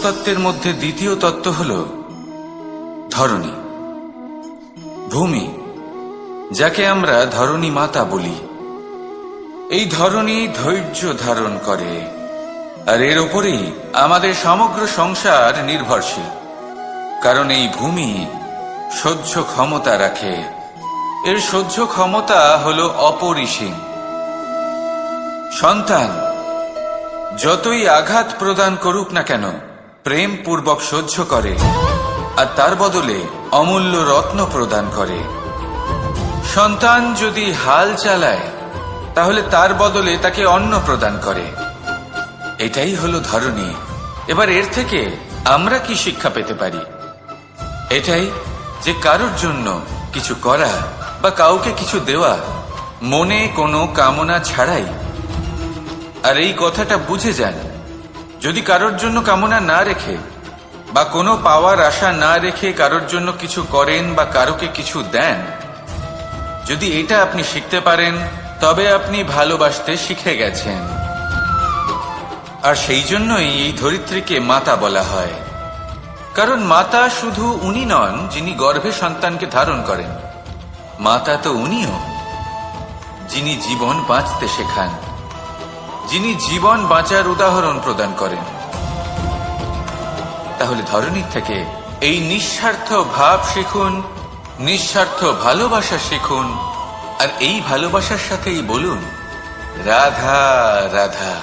পঞ্চতত্ত্বের মধ্যে দ্বিতীয় তত্ত্ব হল ধরণী, ভূমি, যাকে আমরা ধরণী মাতা বলি। এই ধরণী ধৈর্য ধারণ করে, আর এর ওপরেই আমাদের সমগ্র সংসার নির্ভরশীল। কারণ এই ভূমি সহ্য ক্ষমতা রাখে, এর সহ্য ক্ষমতা হল অপরিসীম। সন্তান যতই আঘাত প্রদান করুক না কেন, প্রেম পূর্বক সহ্য করে, আর তার বদলে অমূল্য রত্ন প্রদান করে। সন্তান যদি হাল চালায়, তাহলে তার বদলে তাকে অন্ন প্রদান করে। এটাই হলো ধরণী। এবার এর থেকে আমরা কি শিক্ষা পেতে পারি? এটাই যে কারোর জন্য কিছু করা বা কাউকে কিছু দেওয়া মনে কোনো কামনা ছাড়াই। আর এই কথাটা বুঝে যান, যদি কারোর জন্য কামনা না রেখে বা কোনো পাওয়ার আশা না রেখে কারোর জন্য কিছু করেন বা কারোকে কিছু দেন, যদি এটা আপনি শিখতে পারেন, তবে আপনি ভালোবাসতে শিখে গেছেন। আর সেই জন্যই এই ধরিত্রীকে মাতা বলা হয়। কারণ মাতা শুধু উনি নন যিনি গর্ভে সন্তানকে ধারণ করেন, মাতা তো উনিও যিনি জীবন বাঁচতে শেখান, যিনি জীবন বাঁচার উদাহরণ প্রদান করেন। তাহলে ধরণীর থেকে এই নিঃস্বার্থ ভাব শিখুন, নিঃস্বার্থ ভালোবাসা শিখুন, আর এই ভালোবাসার সাথেই বলুন রাধা রাধা।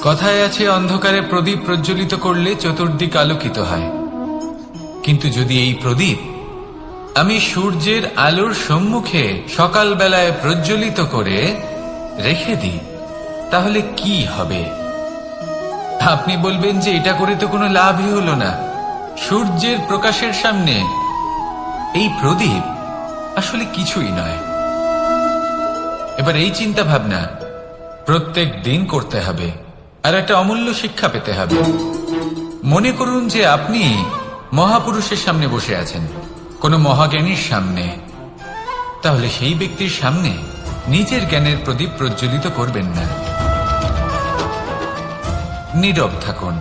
কথায় আছে, অন্ধকারে প্রদীপ প্রজ্বলিত করলে চতুর্দিক আলোকিত হয়। কিন্তু যদি এই প্রদীপ আমি সূর্যের আলোর সম্মুখে সকালবেলায় প্রজ্বলিত করে রেখে দিই, তাহলে কি হবে? আপনি বলবেন যে এটা করে তো কোনো লাভই হলো না। সূর্যের প্রকাশের সামনে এই প্রদীপ আসলে কিছুই নয়। এবার এই চিন্তা ভাবনা প্রত্যেক দিন করতে হবে, আর একটা অমূল্য শিক্ষা পেতে হবে। মনে করুন যে আপনি মহাপুরুষের সামনে বসে আছেন, কোনো মহাজ্ঞানীর সামনে। তাহলে সেই ব্যক্তির সামনে নিজের জ্ঞানের প্রদীপ প্রজ্বলিত করবেন না, নীরব থাকুন,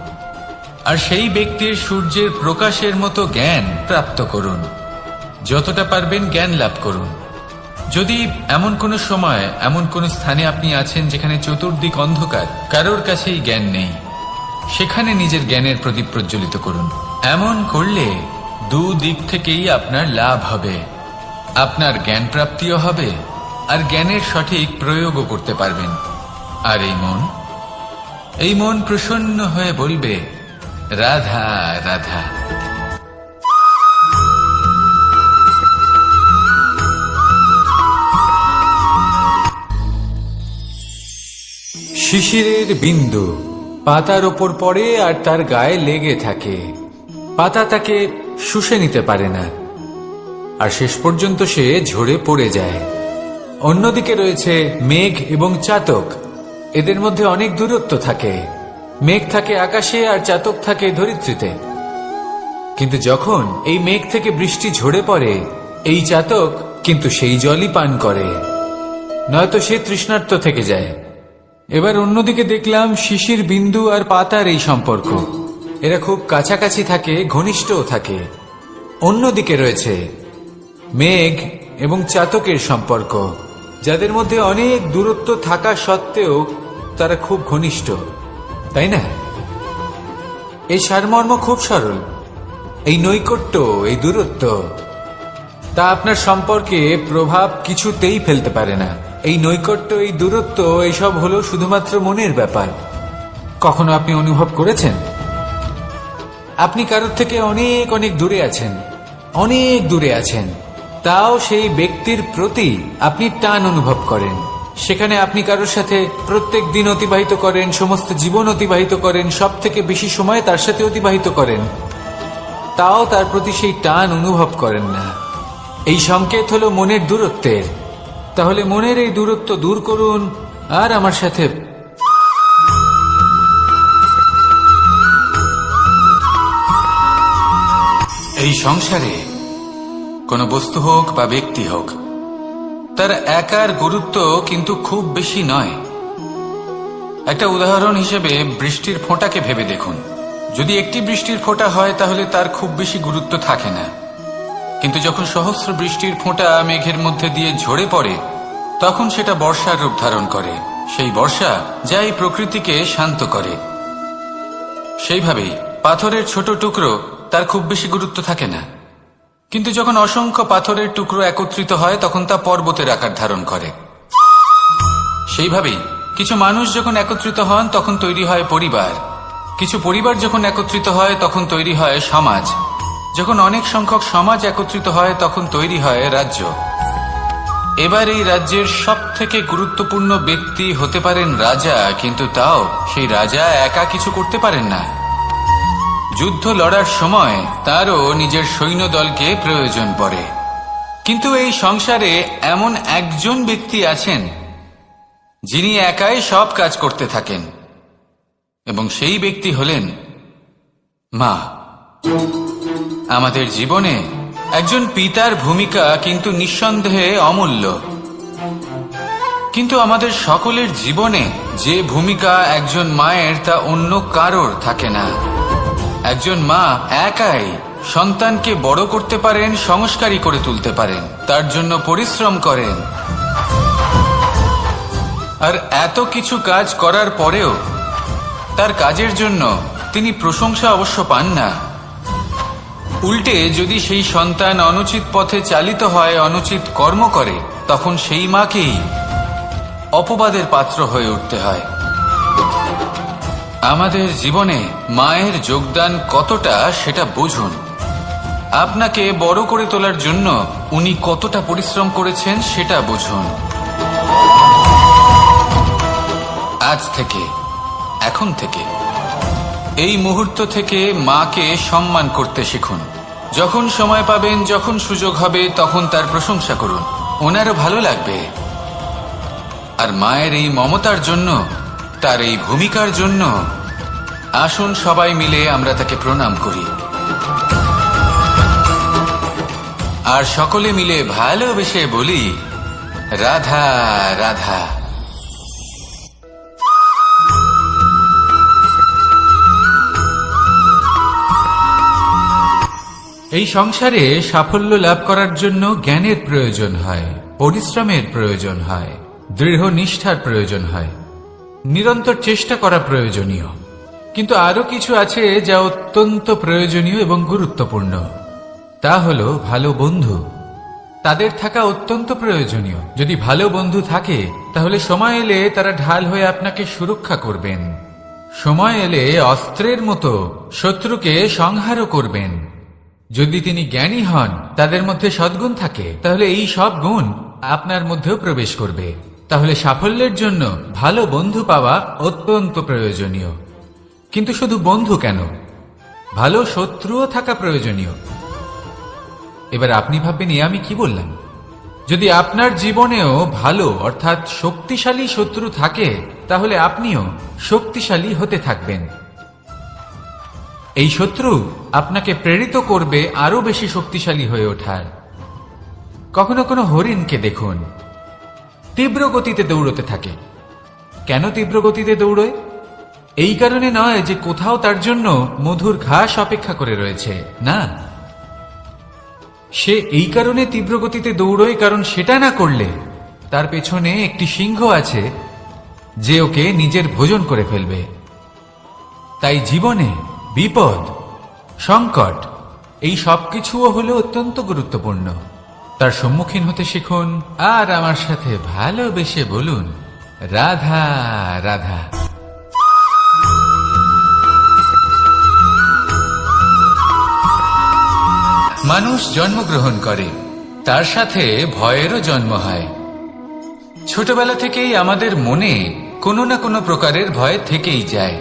আর সেই ব্যক্তির সূর্যের প্রকাশের মতো জ্ঞান প্রাপ্ত করুন। যতটা পারবেন জ্ঞান লাভ করুন। যদি এমন কোনো সময়, এমন কোনো স্থানে আপনি আছেন যেখানে চতুর্দিক অন্ধকার, কারোর কাছেই জ্ঞান নেই, সেখানে নিজের জ্ঞানের প্রদীপ প্রজ্বলিত করুন। এমন করলে দুদিক থেকেই আপনার লাভ হবে। আপনার জ্ঞান প্রাপ্তিও হবে, আর জ্ঞানের সঠিক প্রয়োগও করতে পারবেন। আর এই মন প্রসন্ন হয়ে বলবে রাধা রাধা। শিশিরের বিন্দু পাতার ওপর পড়ে আর তার গায়ে লেগে থাকে। পাতা তাকে শুষে নিতে পারে না, আর শেষ পর্যন্ত সে ঝরে পড়ে যায়। অন্যদিকে রয়েছে মেঘ এবং চাতক। এদের মধ্যে অনেক দূরত্ব থাকে। মেঘ থাকে আকাশে আর চাতক থাকে ধরিত্রীতে। কিন্তু যখন এই মেঘ থেকে বৃষ্টি ঝরে পড়ে, এই চাতক কিন্তু সেই জলই পান করে, নয়তো সে তৃষ্ণার্ত থেকে যায়। এবার অন্যদিকে দেখলাম শিশির বিন্দু আর পাতার এই সম্পর্ক। এরা খুব কাছাকাছি থাকে, ঘনিষ্ঠও থাকে। অন্যদিকে রয়েছে মেঘ এবং চাতকের সম্পর্ক, যাদের মধ্যে অনেক দূরত্ব থাকা সত্ত্বেও তারা খুব ঘনিষ্ঠ, তাই না? এই সারমর্ম খুব সরল। এই নৈকট্য, এই দূরত্ব, তা আপনার সম্পর্কে প্রভাব কিছুতেই ফেলতে পারে না। এই নৈকট্য, এই দূরত্ব, এইসব হলো শুধুমাত্র মনের ব্যাপার। কখনো আপনি অনুভব করেছেন আপনি কারোর থেকে অনেক অনেক দূরে আছেন, অনেক দূরে আছেন, তাও সেই ব্যক্তির প্রতি আপনি টান অনুভব করেন। সেখানে আপনি কারোর সাথে প্রত্যেক দিন অতিবাহিত করেন, সমস্ত জীবন অতিবাহিত করেন, সব থেকে বেশি সময় তার সাথে অতিবাহিত করেন, তাও তার প্রতি সেই টান অনুভব করেন না। এই সংকেত হলো মনের দূরত্বের। তাহলে মনের এই দূরত্ব দূর করুন আর আমার সাথে এই সংসারে কোনো বস্তু হোক বা ব্যক্তি হোক, তার একার গুরুত্ব কিন্তু খুব বেশি নয়। একটা উদাহরণ হিসেবে বৃষ্টির ফোঁটাকে ভেবে দেখুন। যদি একটি বৃষ্টির ফোঁটা হয় তাহলে তার খুব বেশি গুরুত্ব থাকে না, কিন্তু যখন সহস্র বৃষ্টির ফোঁটা মেঘের মধ্যে দিয়ে ঝরে পড়ে তখন সেটা বর্ষার রূপ ধারণ করে। সেই বর্ষা যা এই প্রকৃতিকে শান্ত করে। সেইভাবেই পাথরের ছোট টুকরো তার খুব বেশি গুরুত্ব থাকে না, কিন্তু যখন অসংখ্য পাথরের টুকরো একত্রিত হয় তখন তা পর্বতের আকার ধারণ করে। সেইভাবেই কিছু মানুষ যখন একত্রিত হন তখন তৈরি হয় পরিবার, কিছু পরিবার যখন একত্রিত হয় তখন তৈরি হয় সমাজ, যখন অনেক সংখ্যক সমাজ একত্রিত হয় তখন তৈরি হয় রাজ্য। এবার এই রাজ্যের সব থেকে গুরুত্বপূর্ণ ব্যক্তি হতে পারেন রাজা, কিন্তু তাও সেই রাজা একা কিছু করতে পারেন না। যুদ্ধ লড়ার সময় তারও নিজের সৈন্যদলকে প্রয়োজন পড়ে। কিন্তু এই সংসারে এমন একজন ব্যক্তি আছেন যিনি একাই সব কাজ করতে থাকেন, এবং সেই ব্যক্তি হলেন মা। আমাদের জীবনে একজন পিতার ভূমিকা কিন্তু নিঃসন্দেহে অমূল্য, কিন্তু আমাদের সকলের জীবনে যে ভূমিকা একজন মায়ের তা অন্য কারোর থাকে না। একজন মা একাই সন্তানকে বড় করতে পারেন, সংস্কারী করে তুলতে পারেন, তার জন্য পরিশ্রম করেন। আর এত কিছু কাজ করার পরেও তার কাজের জন্য তিনি প্রশংসা অবশ্য পান না। উল্টে যদি সেই সন্তান অনুচিত পথে চালিত হয়, অনুচিত কর্ম করে, তখন সেই মাকেই অপবাদের পাত্র হয়ে উঠতে হয়। আমাদের জীবনে মায়ের যোগদান কতটা সেটা বুঝুন। আপনাকে বড় করে তোলার জন্য উনি কতটা পরিশ্রম করেছেন সেটা বুঝুন। আজ থেকে, এখন থেকে, এই মুহূর্ত থেকে মাকে সম্মান করতে শিখুন। যখন সময় পাবেন, যখন সুযোগ হবে, তখন তার প্রশংসা করুন, ওনারও ভালো লাগবে। আর মায়ের এই মমতার জন্য, তার এই ভূমিকার জন্য আসুন সবাই মিলে আমরা তাকে প্রণাম করি, আর সকলে মিলে ভালোবেসে বলি, রাধা রাধা। এই সংসারে সাফল্য লাভ করার জন্য জ্ঞানের প্রয়োজন হয়, পরিশ্রমের প্রয়োজন হয়, দৃঢ় নিষ্ঠার প্রয়োজন হয়, নিরন্তর চেষ্টা করা প্রয়োজনীয়। কিন্তু আরো কিছু আছে যা অত্যন্ত প্রয়োজনীয় এবং গুরুত্বপূর্ণ। তা হলো ভালো বন্ধু। তাদের থাকা অত্যন্ত প্রয়োজনীয়। যদি ভালো বন্ধু থাকে তাহলে সময় এলে তারা ঢাল হয়ে আপনাকে সুরক্ষা করবেন। সময় এলে অস্ত্রের মতো শত্রুকে সংহারও করবেন। যদি তিনি জ্ঞানী হন, তাদের মধ্যে সদ্গুণ থাকে, তাহলে এই সব গুণ আপনার মধ্যেও প্রবেশ করবে। তাহলে সাফল্যের জন্য ভালো বন্ধু পাওয়া অত্যন্ত প্রয়োজনীয়। কিন্তু শুধু বন্ধু কেন, ভালো শত্রুও থাকা প্রয়োজনীয়। এবার আপনি ভাববেন, আমি কি বললাম? যদি আপনার জীবনেও ভালো অর্থাৎ শক্তিশালী শত্রু থাকে, তাহলে আপনিও শক্তিশালী হতে থাকবেন। এই শত্রু আপনাকে প্রেরিত করবে আরো বেশি শক্তিশালী হয়ে ওঠার। কখনো কোনো হরিণকে দেখুন, তীব্র গতিতে দৌড়তে থাকে। কেন তীব্র গতিতে দৌড়য়? এই কারণে নয় যে কোথাও তার জন্য মধুর ঘাস অপেক্ষা করে রয়েছে, না। সে এই কারণে তীব্র গতিতে দৌড়য় কারণ সেটা না করলে তার পেছনে একটি সিংহ আছে যে ওকে নিজের ভোজন করে ফেলবে। তাই জীবনে বিপদ, সংকট, এই সবকিছুও হলো অত্যন্ত গুরুত্বপূর্ণ। তার সম্মুখীন হতে শিখুন, আর আমার সাথে ভালোবেসে বলুন, রাধা রাধা। মানুষ জন্মগ্রহণ করে, তার সাথে ভয়েরও জন্ম হয়। ছোটবেলা থেকেই আমাদের মনে কোনো না কোনো প্রকারের ভয় থেকেই যায়।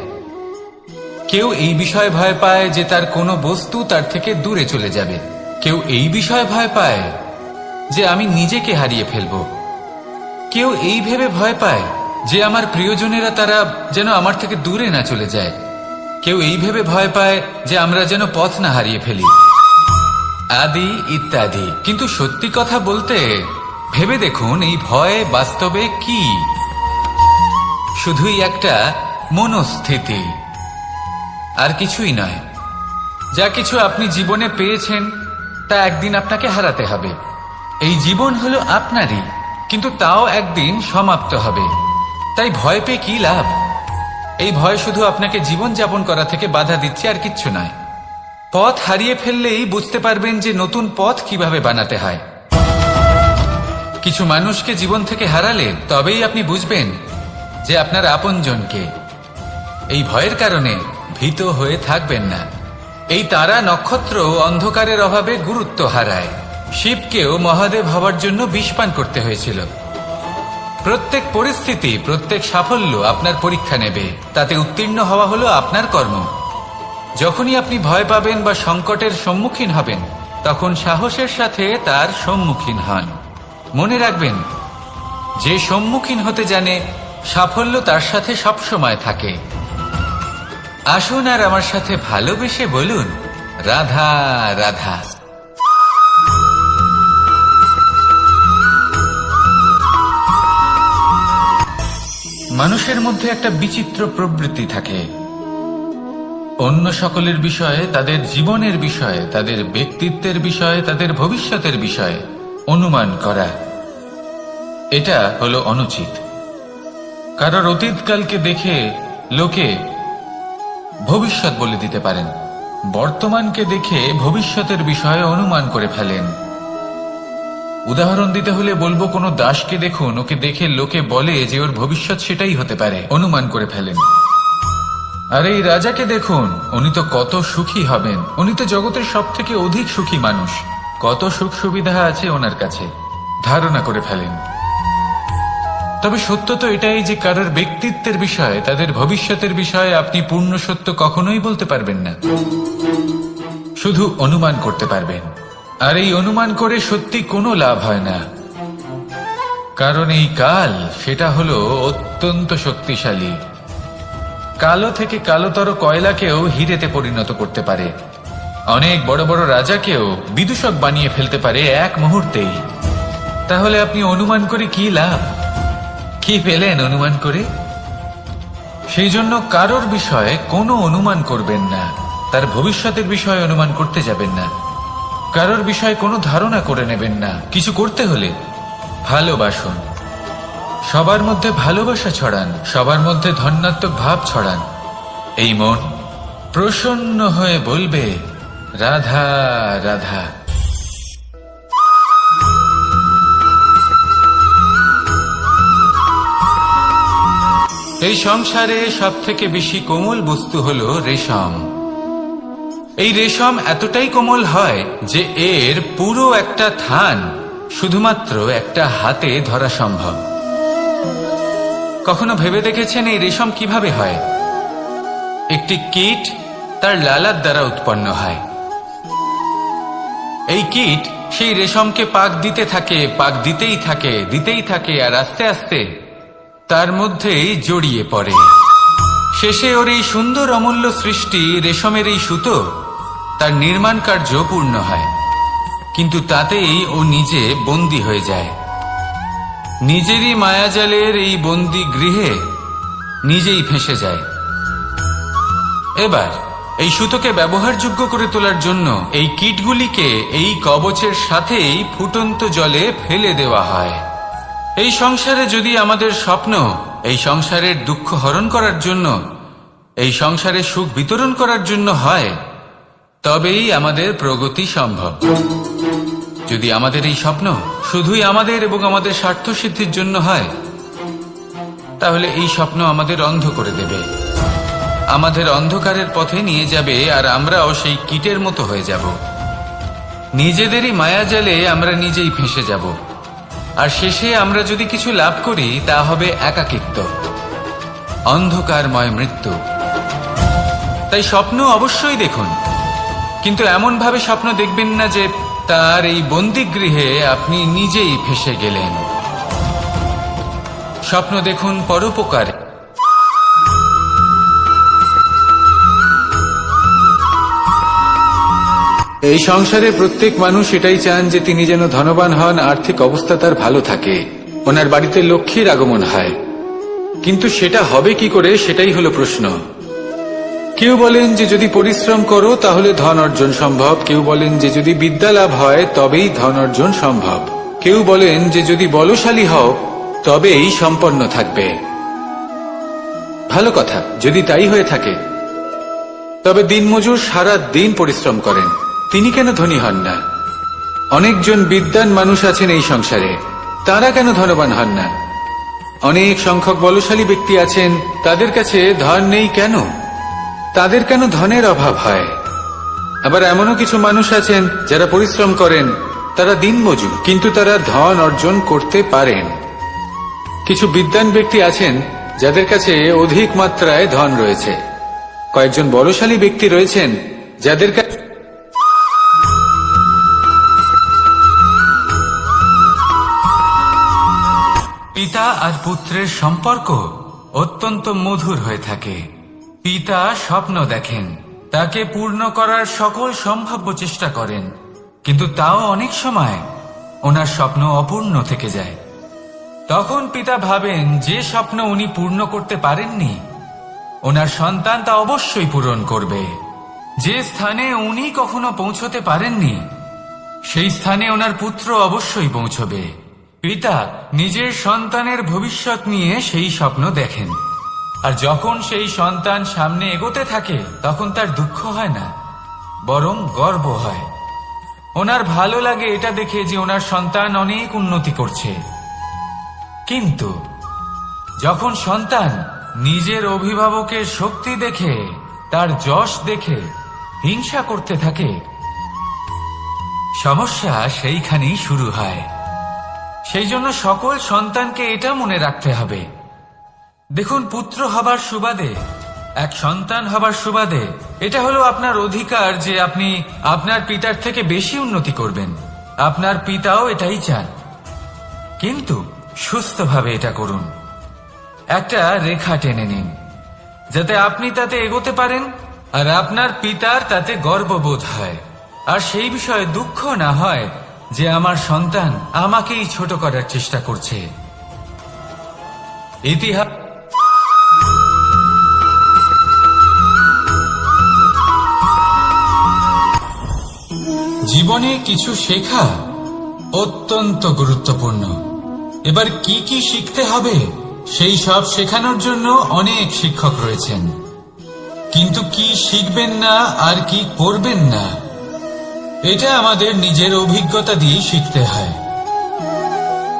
কেউ এই বিষয়ে ভয় পায় যে তার কোনো বস্তু তার থেকে দূরে চলে যাবে। কেউ এই বিষয়ে ভয় পায় যে আমি নিজেকে হারিয়ে ফেলব। কেউ এই ভেবে ভয় পায় যে আমার প্রিয়জনেরা তারা যেন আমার থেকে দূরে না চলে যায়। কেউ এই ভেবে ভয় পায় যে আমরা যেন পথ না হারিয়ে ফেলি, আদি ইত্যাদি। কিন্তু সত্যি কথা বলতে ভেবে দেখুন এই ভয় বাস্তবে কি? শুধুই একটা মনস্থিতি, আর কিছুই নয়। যা কিছু আপনি জীবনে পেয়েছেন তা একদিন আপনাকে হারাতে হবে। এই জীবন হলো আপনারই, কিন্তু তাও একদিন সমাপ্ত হবে। তাই ভয় পেয়ে কি লাভ? এই ভয় শুধু আপনাকে জীবন যাপন করা থেকে বাধা দিচ্ছে, আর কিচ্ছু নয়। পথ হারিয়ে ফেললেই বুঝতে পারবেন যে নতুন পথ কিভাবে বানাতে হয়। কিছু মানুষকে জীবন থেকে হারালে তবেই আপনি বুঝবেন যে আপনার আপনজনকে। এই ভয়ের কারণে ভীত হয়ে থাকবেন না। এই তারা নক্ষত্র অন্ধকারের অভাবে গুরুত্ব হারায়। শিবকেও মহাদেব হওয়ার জন্য বিষপান করতে হয়েছিল। প্রত্যেক পরিস্থিতি, প্রত্যেক সাফল্য আপনার পরীক্ষা নেবে। তাতে উত্তীর্ণ হওয়া হলো আপনার কর্ম। যখনই আপনি ভয় পাবেন বা সংকটের সম্মুখীন হবেন, তখন সাহসের সাথে তার সম্মুখীন হন। মনে রাখবেন, যে সম্মুখীন হতে জানে সাফল্য তার সাথে সবসময় থাকে। আসুন আর আমার সাথে ভালোবেসে বলুন, রাধা রাধা। মানুষের মধ্যে একটা বিচিত্র প্রবৃত্তি থাকে, অন্য সকলের বিষয়ে, তাদের জীবনের বিষয়ে, তাদের ব্যক্তিত্বের বিষয়ে, তাদের ভবিষ্যতের বিষয়ে অনুমান করা। এটা হলো অনুচিত। কারোর অতীতকালকে দেখে লোকে ভবিষ্যৎ বলে দিতে পারেন, বর্তমানকে দেখে ভবিষ্যতের বিষয়ে অনুমান করে ফেলেন। উদাহরণ দিতে হলে বলবো, কোনো দাসকে দেখুন, ওকে দেখে লোকে বলে যে ওর ভবিষ্যৎ সেটাই হতে পারে, অনুমান করে ফেলেন। আর এই রাজাকে দেখুন, উনি তো কত সুখী হবেন, উনি তো জগতের সব থেকে অধিক সুখী মানুষ, কত সুখ সুবিধা আছে ওনার কাছে, ধারণা করে ফেলেন। তবে সত্য তো এটাই যে কারোর ব্যক্তিত্বের বিষয়ে, তাদের ভবিষ্যতের বিষয়ে আপনি পূর্ণ সত্য কখনোই বলতে পারবেন না, শুধু অনুমান করতে পারবেন। আর এই অনুমান করে সত্যি কোনো লাভ হয় না, কারণ এই কাল সেটা হলো অত্যন্ত শক্তিশালী। কালো থেকে কালোতর কয়লাকেও হিরেতে পরিণত করতে পারে, অনেক বড় বড় রাজাকেও বিদূষক বানিয়ে ফেলতে পারে এক মুহূর্তেই। তাহলে আপনি অনুমান করে কি লাভ? কি পেলেন অনুমান করে? সেই জন্য কারোর বিষয়ে কোনো অনুমান করবেন না, তার ভবিষ্যতের বিষয়ে অনুমান করতে যাবেন না, কারোর বিষয়ে কোনো ধারণা করে নেবেন না। কিছু করতে হলে ভালোবাসুন, সবার মধ্যে ভালোবাসা ছড়ান, সবার মধ্যে ধন্যাত্মক ভাব ছড়ান। এই মন প্রসন্ন হয়ে বলবে, রাধা রাধা। এই সংসারে সব থেকে বেশি কোমল বস্তু হলো রেশম। এই রেশম এতটাই কোমল হয় যে এর পুরো একটা থান শুধুমাত্র একটা হাতে ধরা সম্ভব। কখনো ভেবে দেখেছেন এই রেশম কিভাবে হয়? একটি কীট তার লালার দ্বারা উৎপন্ন হয়। এই কীট সেই রেশমকে পাক দিতে থাকে, পাক দিতেই থাকে, দিতেই থাকে, আর আস্তে আস্তে তার মধ্যেই জড়িয়ে পড়ে। শেষে ওর এই সুন্দর অমূল্য সৃষ্টি রেশমের এই সুতো, তার নির্মাণ কার্য পূর্ণ হয়, কিন্তু তাতেই ও নিজে বন্দী হয়ে যায়। নিজেরই মায়াজালের এই বন্দী গৃহে নিজেই ফেঁসে যায়। এবার এই সুতোকে ব্যবহারযোগ্য করে তোলার জন্য এই কীটগুলিকে এই কবচের সাথেই ফুটন্ত জলে ফেলে দেওয়া হয়। এই সংসারে যদি আমাদের স্বপ্ন এই সংসারের দুঃখ হরণ করার জন্য, এই সংসারে সুখ বিতরণ করার জন্য হয়, তবেই আমাদের প্রগতি সম্ভব। যদি আমাদের এই স্বপ্ন শুধুই আমাদের এবং আমাদের স্বার্থ সিদ্ধির জন্য হয়, তাহলে এই স্বপ্ন আমাদের অন্ধ করে দেবে, আমাদের অন্ধকারের পথে নিয়ে যাবে, আর আমরাও সেই কীটের মতো হয়ে যাব। নিজেদেরই মায়াজালে আমরা নিজেই ফেঁসে যাব, আর শেষে আমরা যদি কিছু লাভ করি তা হবে একাকিত্ব, অন্ধকারময় মৃত্যু। তাই স্বপ্ন অবশ্যই দেখুন, কিন্তু এমন ভাবে স্বপ্ন দেখবেন না যে তার এই বন্দিগৃহে আপনি নিজেই ফেঁসে গেলেন। স্বপ্ন দেখুন পরোপকারে। এই সংসারে প্রত্যেক মানুষ এটাই চান যে তিনি যেন ধনবান হন, আর্থিক অবস্থা তার ভালো থাকে, ওনার বাড়িতে লক্ষ্মীর আগমন হয়। কিন্তু সেটা হবে কি করে, সেটাই হলো প্রশ্ন। কেউ বলেন যে যদি পরিশ্রম করো তাহলে ধন অর্জন সম্ভব, কেউ বলেন যে যদি বিদ্যা লাভ হয় তবেই ধন অর্জন সম্ভব, কেউ বলেন যে যদি বলশালী হও তবেই সম্পন্ন থাকবে। ভালো কথা, যদি তাই হয়ে থাকে, তবে দিনমজুর সারা দিন পরিশ্রম করেন, তিনি কেন ধনী হন না? অনেকজন বিদ্বান মানুষ আছেন এই সংসারে, তারা কেন ধনবান হন না? অনেক সংখ্যক বলশালী ব্যক্তি আছেন, তাদের কাছে ধন নেই কেন? তাদের কেন ধনের অভাব হয়? আবার এমনও কিছু মানুষ আছেন যারা পরিশ্রম করেন, তারা দিনমজুর, কিন্তু তারা ধন অর্জন করতে পারেন। কিছু বিদ্বান ব্যক্তি আছেন যাদের কাছে অধিক মাত্রায় ধন রয়েছে, কয়েকজন বলশালী ব্যক্তি রয়েছেন যাদের কাছে পিতা আর পুত্রের সম্পর্ক অত্যন্ত মধুর হয়ে থাকে। পিতা স্বপ্ন দেখেন, তাকে পূর্ণ করার সকল সম্ভাব্য চেষ্টা করেন, কিন্তু তাও অনেক সময় ওনার স্বপ্ন অপূর্ণ থেকে যায়। তখন পিতা ভাবেন যে স্বপ্ন উনি পূর্ণ করতে পারেননি, ওনার সন্তান তা অবশ্যই পূরণ করবে। যে স্থানে উনি কখনো পৌঁছতে পারেননি, সেই স্থানে ওনার পুত্র অবশ্যই পৌঁছবে। পিতা নিজের সন্তানের ভবিষ্যৎ নিয়ে সেই স্বপ্ন দেখেন, আর যখন সেই সন্তান সামনে এগোতে থাকে তখন তার দুঃখ হয় না, বরং গর্ব হয়। ওনার ভালো লাগে এটা দেখে যে ওনার সন্তান অনেক উন্নতি করছে। কিন্তু যখন সন্তান নিজের অভিভাবকের শক্তি দেখে, তার যশ দেখে হিংসা করতে থাকে, সমস্যা সেইখানেই শুরু হয়। সেই জন্য সকল সন্তানকে এটা মনে রাখতে হবে, দেখুন, পুত্র হবার সুবাদে, এক সন্তান হবার সুবাদে এটা হলো আপনার অধিকার যে আপনি আপনার পিতার থেকে বেশি উন্নতি করবেন। আপনার পিতাও এটাই চান, কিন্তু সুস্থভাবে এটা করুন। একটা রেখা টেনে নিন যাতে আপনি তাতে এগোতে পারেন আর আপনার পিতার তাতে গর্ববোধ হয়, আর সেই বিষয়ে দুঃখ না হয় যে আমার সন্তান আমাকেই ছোট করার চেষ্টা করছে। ইতিহাস জীবনে কিছু শেখা অত্যন্ত গুরুত্বপূর্ণ। এবার কি কি শিখতে হবে সেই সব শেখানোর জন্য অনেক শিক্ষক রয়েছেন, কিন্তু কি শিখবেন না আর কি করবেন না এটা আমাদের নিজের অভিজ্ঞতা দিয়ে শিখতে হয়।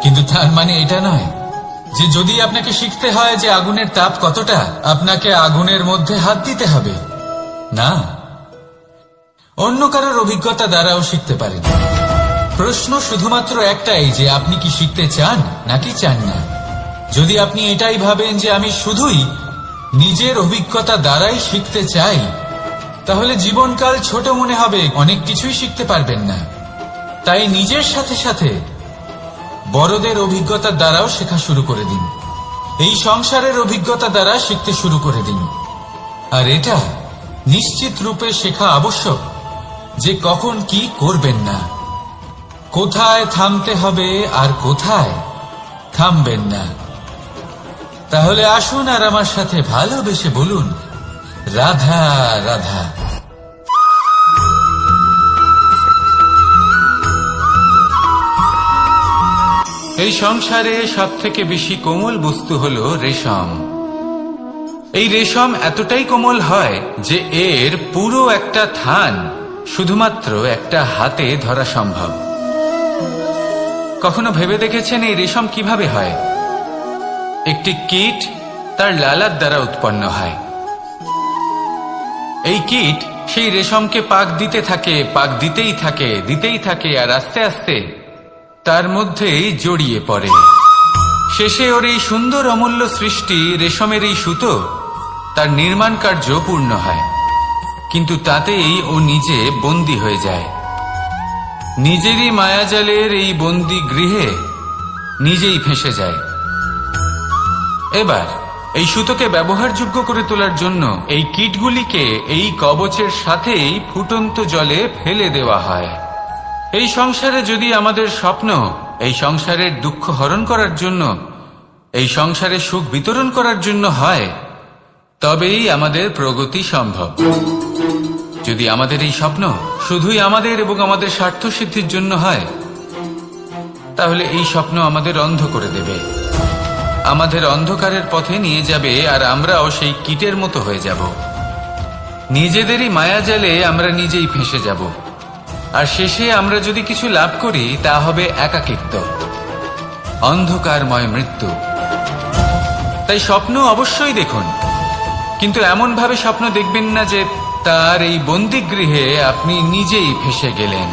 কিন্তু তার মানে এটা নয় যে যদি আপনাকে শিখতে হয় যে আগুনের তাপ কতটা, আপনাকে আগুনের মধ্যে হাত দিতে হবে না। অন্য কারোর অভিজ্ঞতা দ্বারাও শিখতে পারেন। প্রশ্ন শুধুমাত্র একটাই যে আপনি কি শিখতে চান নাকি চান না। যদি আপনি এটাই ভাবেন যে আমি শুধুই নিজের অভিজ্ঞতা দ্বারাই শিখতে চাই, তাহলে জীবনকাল ছোট মনে হবে, অনেক কিছুই শিখতে পারবেন না। তাই নিজের সাথে সাথে বড়দের অভিজ্ঞতার দ্বারাও শেখা শুরু করে দিন। এই সংসারের অভিজ্ঞতা দ্বারা শিখতে শুরু করে দিন। আর এটা নিশ্চিত রূপে শেখা আবশ্যক যে কখন কি করবেন না, কোথায় থামতে হবে আর কোথায় থামবেন না। তাহলে আসুন আর আমার সাথে ভালোবেসে বলুন, রাধা রাধা। এই সংসারে সবথেকে বেশি কোমল বস্তু হলো রেশম। এই রেশম এতটাই কোমল হয় যে এর পুরো একটা থান শুধুমাত্র একটা হাতে ধরা সম্ভব। কখনো ভেবে দেখেছেন এই রেশম কিভাবে হয়? একটি কীট তার লালার দ্বারা উৎপন্ন হয়। এই কীট সেই রেশমকে পাক দিতে থাকে, পাক দিতেই থাকে, দিতেই থাকে, আর আস্তে আস্তে তার মধ্যেই জড়িয়ে পড়ে। শেষে ওর এই সুন্দর অমূল্য সৃষ্টি রেশমের এই সুতো তার নির্মাণ কার্য পূর্ণ হয়, কিন্তু তাতেই ও নিজে বন্দী হয়ে যায়। নিজেরই মায়াজালের এই বন্দী গৃহে নিজেই ফেঁসে যায়। এবার এই সুতোকে ব্যবহারযোগ্য করে তোলার জন্য এই কীটগুলিকে এই কবচের সাথেই ফুটন্ত জলে ফেলে দেওয়া হয়। এই সংসারে যদি আমাদের স্বপ্ন এই সংসারের দুঃখ হরণ করার জন্য, এই সংসারে সুখ বিতরণ করার জন্য হয়, তবেই আমাদের প্রগতি সম্ভব। যদি আমাদের এই স্বপ্ন শুধুই আমাদের এবং আমাদের স্বার্থ সিদ্ধির জন্য হয়, তাহলে এই স্বপ্ন আমাদের অন্ধ করে দেবে, আমাদের অন্ধকারের পথে নিয়ে যাবে, আর আমরাও সেই কীটের মতো হয়ে যাব। নিজেদেরই মায়াজালে আমরা নিজেই ফেঁসে যাব, আর শেষে আমরা যদি কিছু লাভ করি তা হবে একাকিত্ব, অন্ধকারময় মৃত্যু। তাই স্বপ্ন অবশ্যই দেখুন, কিন্তু এমন ভাবে স্বপ্ন দেখবেন না যে তার এই বন্দিগৃহে আপনি নিজেই ফেঁসে গেলেন।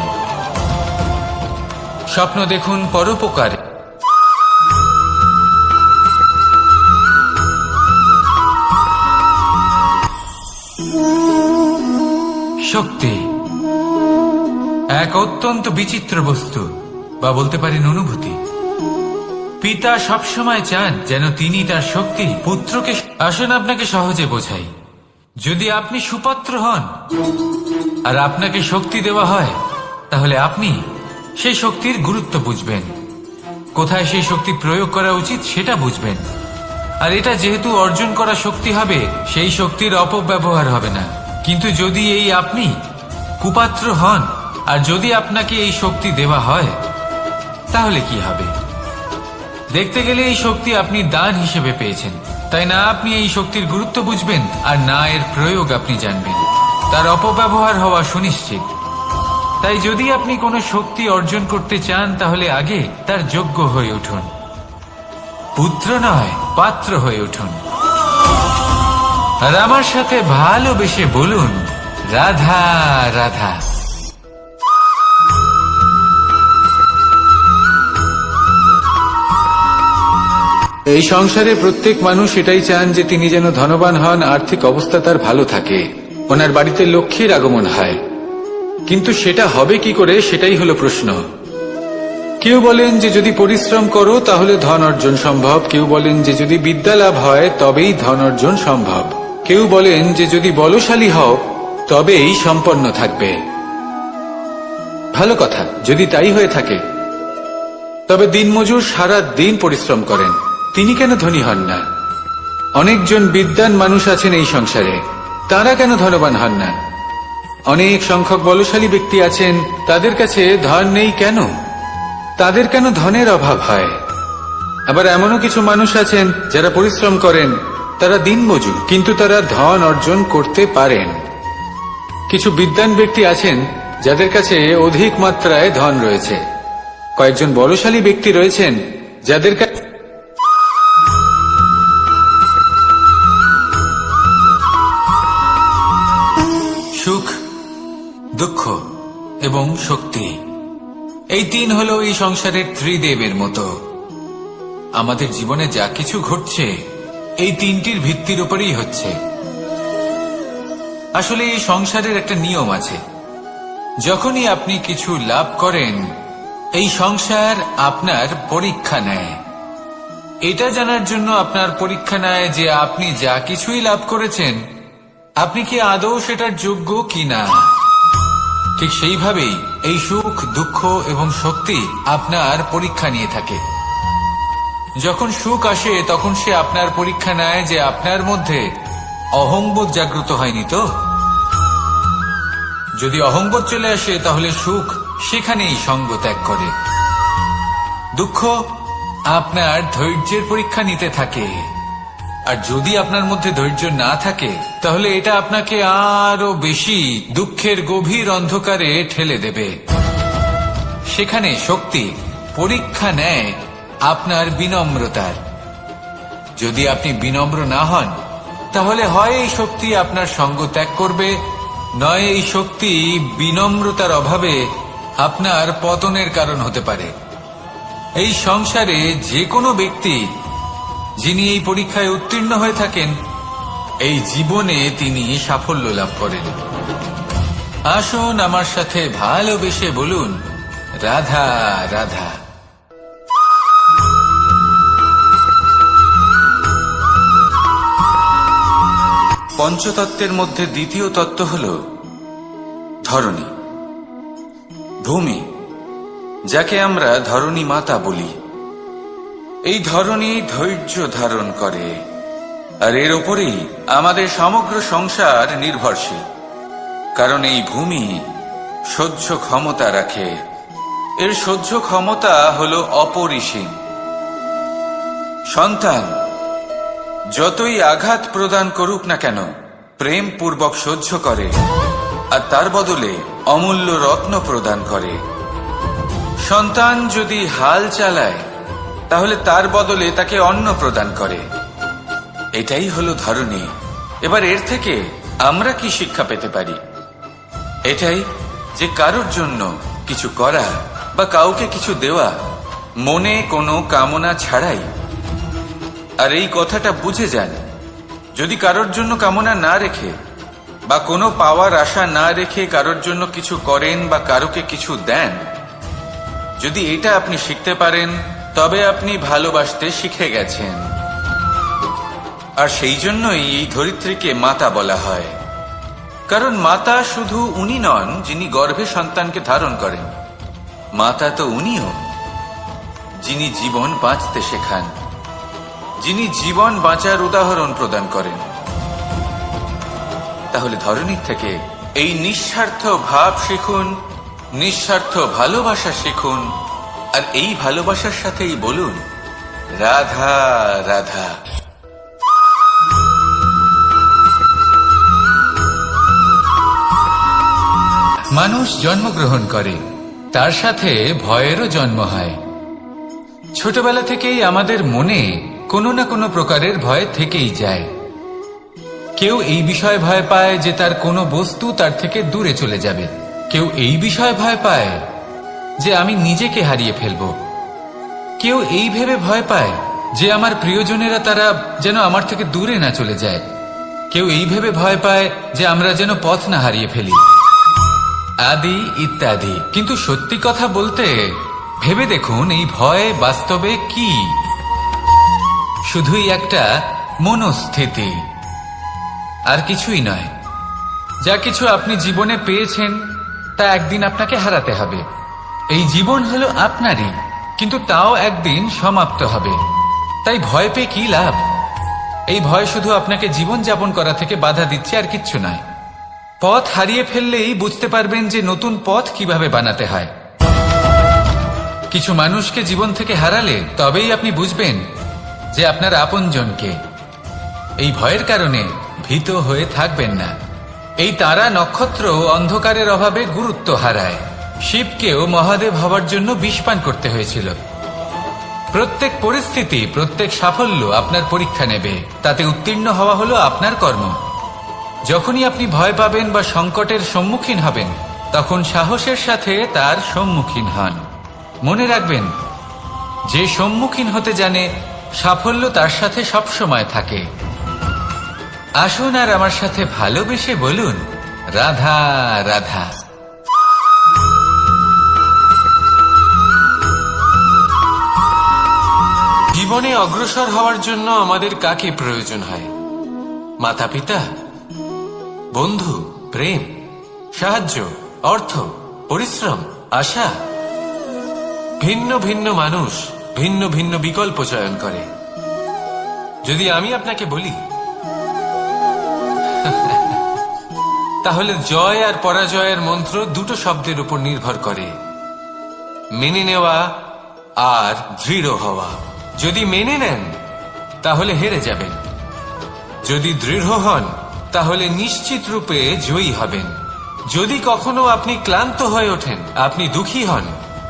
স্বপ্ন দেখুন পরোপকারে। শক্তি এক অত্যন্ত বিচিত্র বস্তু, বা বলতে পারেন অনুভূতি। পিতা সবসময় চান যেন তিনি তার শক্তি পুত্রকে। আসুন আপনাকে সহজে বোঝাই। যদি আপনি সুপাত্র হন আর আপনাকে শক্তি দেওয়া হয়, তাহলে আপনি সেই শক্তির গুরুত্ব বুঝবেন, কোথায় সেই শক্তি প্রয়োগ করা উচিত সেটা বুঝবেন। আর এটা যেহেতু অর্জন করা শক্তি হবে, সেই শক্তির অপব্যবহার হবে না। কিন্তু যদি এই আপনি কুপাত্র হন আর যদি আপনাকে এই শক্তি দেওয়া হয়, তাহলে কি হবে? দেখতে গেলে এই শক্তি আপনি দান হিসেবে পেয়েছেন, তাই না আপনি এই শক্তির গুরুত্ব বুঝবেন আর না এর প্রয়োগ আপনি জানবেন। তার অপব্যবহার হওয়া সুনিশ্চিত। তাই যদি আপনি কোনো শক্তি অর্জন করতে চান, তাহলে আগে তার যোগ্য হয়ে উঠুন, পুত্র নয় পাত্র হয়ে উঠুন। আর আমার সাথে ভালোবেসে বলুন, রাধা রাধা। এই সংসারে প্রত্যেক মানুষ এটাই চান যে তিনি যেন ধনবান হন, আর্থিক অবস্থা তার ভালো থাকে, ওনার বাড়িতে লক্ষ্মীর আগমন হয়। কিন্তু সেটা হবে কি করে, সেটাই হলো প্রশ্ন। কেউ বলেন যে যদি পরিশ্রম করো তাহলে ধন অর্জন সম্ভব, কেউ বলেন যে যদি বিদ্যা লাভ হয় তবেই ধন অর্জন সম্ভব, কেউ বলেন যে যদি বলশালী হও তবেই সম্পন্ন থাকবে। ভালো কথা, যদি তাই হয়ে থাকে, তবে দিনমজুর সারা দিন পরিশ্রম করেন, তিনি কেন ধনী হন না? অনেকজন বিদ্বান মানুষ আছেন এই সংসারে, তারা কেন ধনবান হন না? অনেক সংখ্যক বলশালী ব্যক্তি আছেন, তাদের কাছে ধন নেই কেন? তাদের কেন ধনের অভাব হয়? আবার এমনও কিছু মানুষ আছেন যারা পরিশ্রম করেন, তারা দিনমজুর, কিন্তু তারা ধন অর্জন করতে পারেন। কিছু বিদ্বান ব্যক্তি আছেন যাদের কাছে অধিক মাত্রায় ধন রয়েছে, কয়েকজন বলশালী ব্যক্তি রয়েছেন যাদের কাছে সুখ, দুঃখ এবং শক্তি, এই তিন হলো এই সংসারের ত্রিদেবের মতো। আমাদের জীবনে যা কিছু ঘটছে এই তিনটির ভিত্তির উপরেই হচ্ছে। আসলে এই সংসারের একটা নিয়ম আছে, যখনই আপনি কিছু লাভ করেন, এই সংসার আপনার পরীক্ষা নেয়। এটা জানার জন্য আপনার পরীক্ষা নেয় যে আপনি যা কিছুই লাভ করেছেন, আপনি কি আদৌ সেটার যোগ্য কিনা। ঠিক সেইভাবেই এই সুখ, দুঃখ এবং শক্তি আপনার পরীক্ষা নিয়ে থাকে। যখন সুখ আসে তখন সে আপনার পরীক্ষা নেয় যে আপনার মধ্যে অহংবোধ জাগ্রত হয়নি তো। যদি অহংবোধ চলে আসে তাহলে সুখ সেখানেই সঙ্গ ত্যাগ করে। দুঃখ আপনার ধৈর্যের পরীক্ষা নিতে থাকে, আর যদি আপনার মধ্যে ধৈর্য না থাকে তাহলে এটা আপনাকে আরো বেশি দুঃখের গভীর অন্ধকারে ঠেলে দেবে। সেখানে শক্তি পরীক্ষা নেয় আপনার বিনম্রতার। যদি আপনি বিনম্র না হন, তাহলে হয় এই শক্তি আপনার সঙ্গ ত্যাগ করবে, নয় এই শক্তি বিনম্রতার অভাবে আপনার পতনের কারণ হতে পারে। এই সংসারে যে কোনো ব্যক্তি যিনি এই পরীক্ষায় উত্তীর্ণ হয়ে থাকেন, এই জীবনে তিনি সাফল্য লাভ করেন। আসুন আমার সাথে ভালোবেসে বলুন, রাধা রাধা। পঞ্চতত্ত্বের মধ্যে দ্বিতীয় তত্ত্ব হল ধরণী, ভূমি, যাকে আমরা ধরণী মাতা বলি। এই ধরণী ধৈর্য ধারণ করে, আর এর ওপরেই আমাদের সমগ্র সংসার নির্ভরশীল। কারণ এই ভূমি সহ্য ক্ষমতা রাখে, এর সহ্য ক্ষমতা হল অপরিসীম। সন্তান যতই আঘাত প্রদান করুক না কেন, প্রেম পূর্বক সহ্য করে, আর তার বদলে অমূল্য রত্ন প্রদান করে। সন্তান যদি হাল চালায়, তাহলে তার বদলে তাকে অন্ন প্রদান করে। এটাই হলো ধরণী। এবার এর থেকে আমরা কি শিক্ষা পেতে পারি? এটাই যে কারোর জন্য কিছু করা বা কাউকে কিছু দেওয়া মনে কোনো কামনা ছাড়াই। আর এই কথাটা বুঝে যান, যদি কারোর জন্য কামনা না রেখে বা কোনো পাওয়ার আশা না রেখে কারোর জন্য কিছু করেন বা কারোকে কিছু দেন, যদি এটা আপনি শিখতে পারেন, তবে আপনি ভালোবাসতে শিখে গেছেন। আর সেই জন্যই এই ধরিত্রীকে মাতা বলা হয়। কারণ মাতা শুধু উনি নন যিনি গর্ভে সন্তানকে ধারণ করেন, মাতা তো উনিও যিনি জীবন বাঁচতে শেখান, যিনি জীবন বাঁচার উদাহরণ প্রদান করেন। তাহলে ধরণীর থেকে এই নিঃস্বার্থ ভাব শিখুন, নিঃস্বার্থ ভালোবাসা শিখুন, আর এই ভালোবাসার সাথেই বলুন রাধা রাধা। মানুষ জন্মগ্রহণ করে, তার সাথে ভয়েরও জন্ম হয়। ছোটবেলা থেকেই আমাদের মনে কোনো না কোনো প্রকারের ভয় থেকেই যায়। কেউ এই বিষয়ে ভয় পায় যে তার কোনো বস্তু তার থেকে দূরে চলে যাবে, কেউ এই বিষয়ে ভয় পায় যে আমি নিজেকে হারিয়ে ফেলব, কেউ এই ভেবে ভয় পায় যে আমার প্রিয়জনেরা তারা যেন আমার থেকে দূরে না চলে যায়, কেউ এই ভেবে ভয় পায় যে আমরা যেন পথ না হারিয়ে ফেলি, আদি ইত্যাদি। কিন্তু সত্যি কথা বলতে, ভেবে দেখুন এই ভয় বাস্তবে কি? শুধুই একটা মনস্থিতি, আর কিছুই নয়। যা কিছু আপনি জীবনে পেয়েছেন তা একদিন আপনাকে হারাতে হবে। এই জীবন হলো আপনারই, কিন্তু তাও একদিন সমাপ্ত হবে। তাই ভয় পেয়ে কি লাভ? এই ভয় শুধু আপনাকে জীবন যাপন করা থেকে বাধা দিচ্ছে, আর কিচ্ছু নয়। পথ হারিয়ে ফেললেই বুঝতে পারবেন যে নতুন পথ কিভাবে বানাতে হয়। কিছু মানুষকে জীবন থেকে হারালে তবেই আপনি বুঝবেন যে আপনার আপনজনকে। এই ভয়ের কারণে ভীত হয়ে থাকবেন না। এই তারা নক্ষত্র অন্ধকারের অভাবে গুরুত্ব হারায়। শিবকেও মহাদেব হওয়ার জন্য বিষপান করতে হয়েছিল। প্রত্যেক পরিস্থিতি, প্রত্যেক সাফল্য আপনার পরীক্ষা নেবে, তাতে উত্তীর্ণ হওয়া হলো আপনার কর্ম। যখনই আপনি ভয় পাবেন বা সংকটের সম্মুখীন হবেন, তখন সাহসের সাথে তার সম্মুখীন হন। মনে রাখবেন, যে সম্মুখীন হতে জানে সাফল্য তার সাথে সবসময় থাকে। আসুন আর আমার সাথে ভালোবেসে বলুন রাধা রাধা। জীবনে অগ্রসর হওয়ার জন্য আমাদের কাকে প্রয়োজন হয়? মাতা পিতা, বন্ধু, প্রেম, সাহায্য, অর্থ, পরিশ্রম, আশা। ভিন্ন ভিন্ন মানুষ ভিন্ন ভিন্ন বিকল্প চয়ন করে। যদি আমি আপনাকে বলি, তাহলে জয় আর পরাজয়ের মন্ত্র দুটো শব্দের উপর নির্ভর করে, মেনে নেওয়া আর দৃঢ় হওয়া। যদি মেনে নেন তাহলে হেরে যাবেন, যদি দৃঢ় হন তাহলে নিশ্চিত রূপে জয়ী হবেন। যদি কখনো আপনি ক্লান্ত হয়ে ওঠেন, আপনি দুঃখী হন,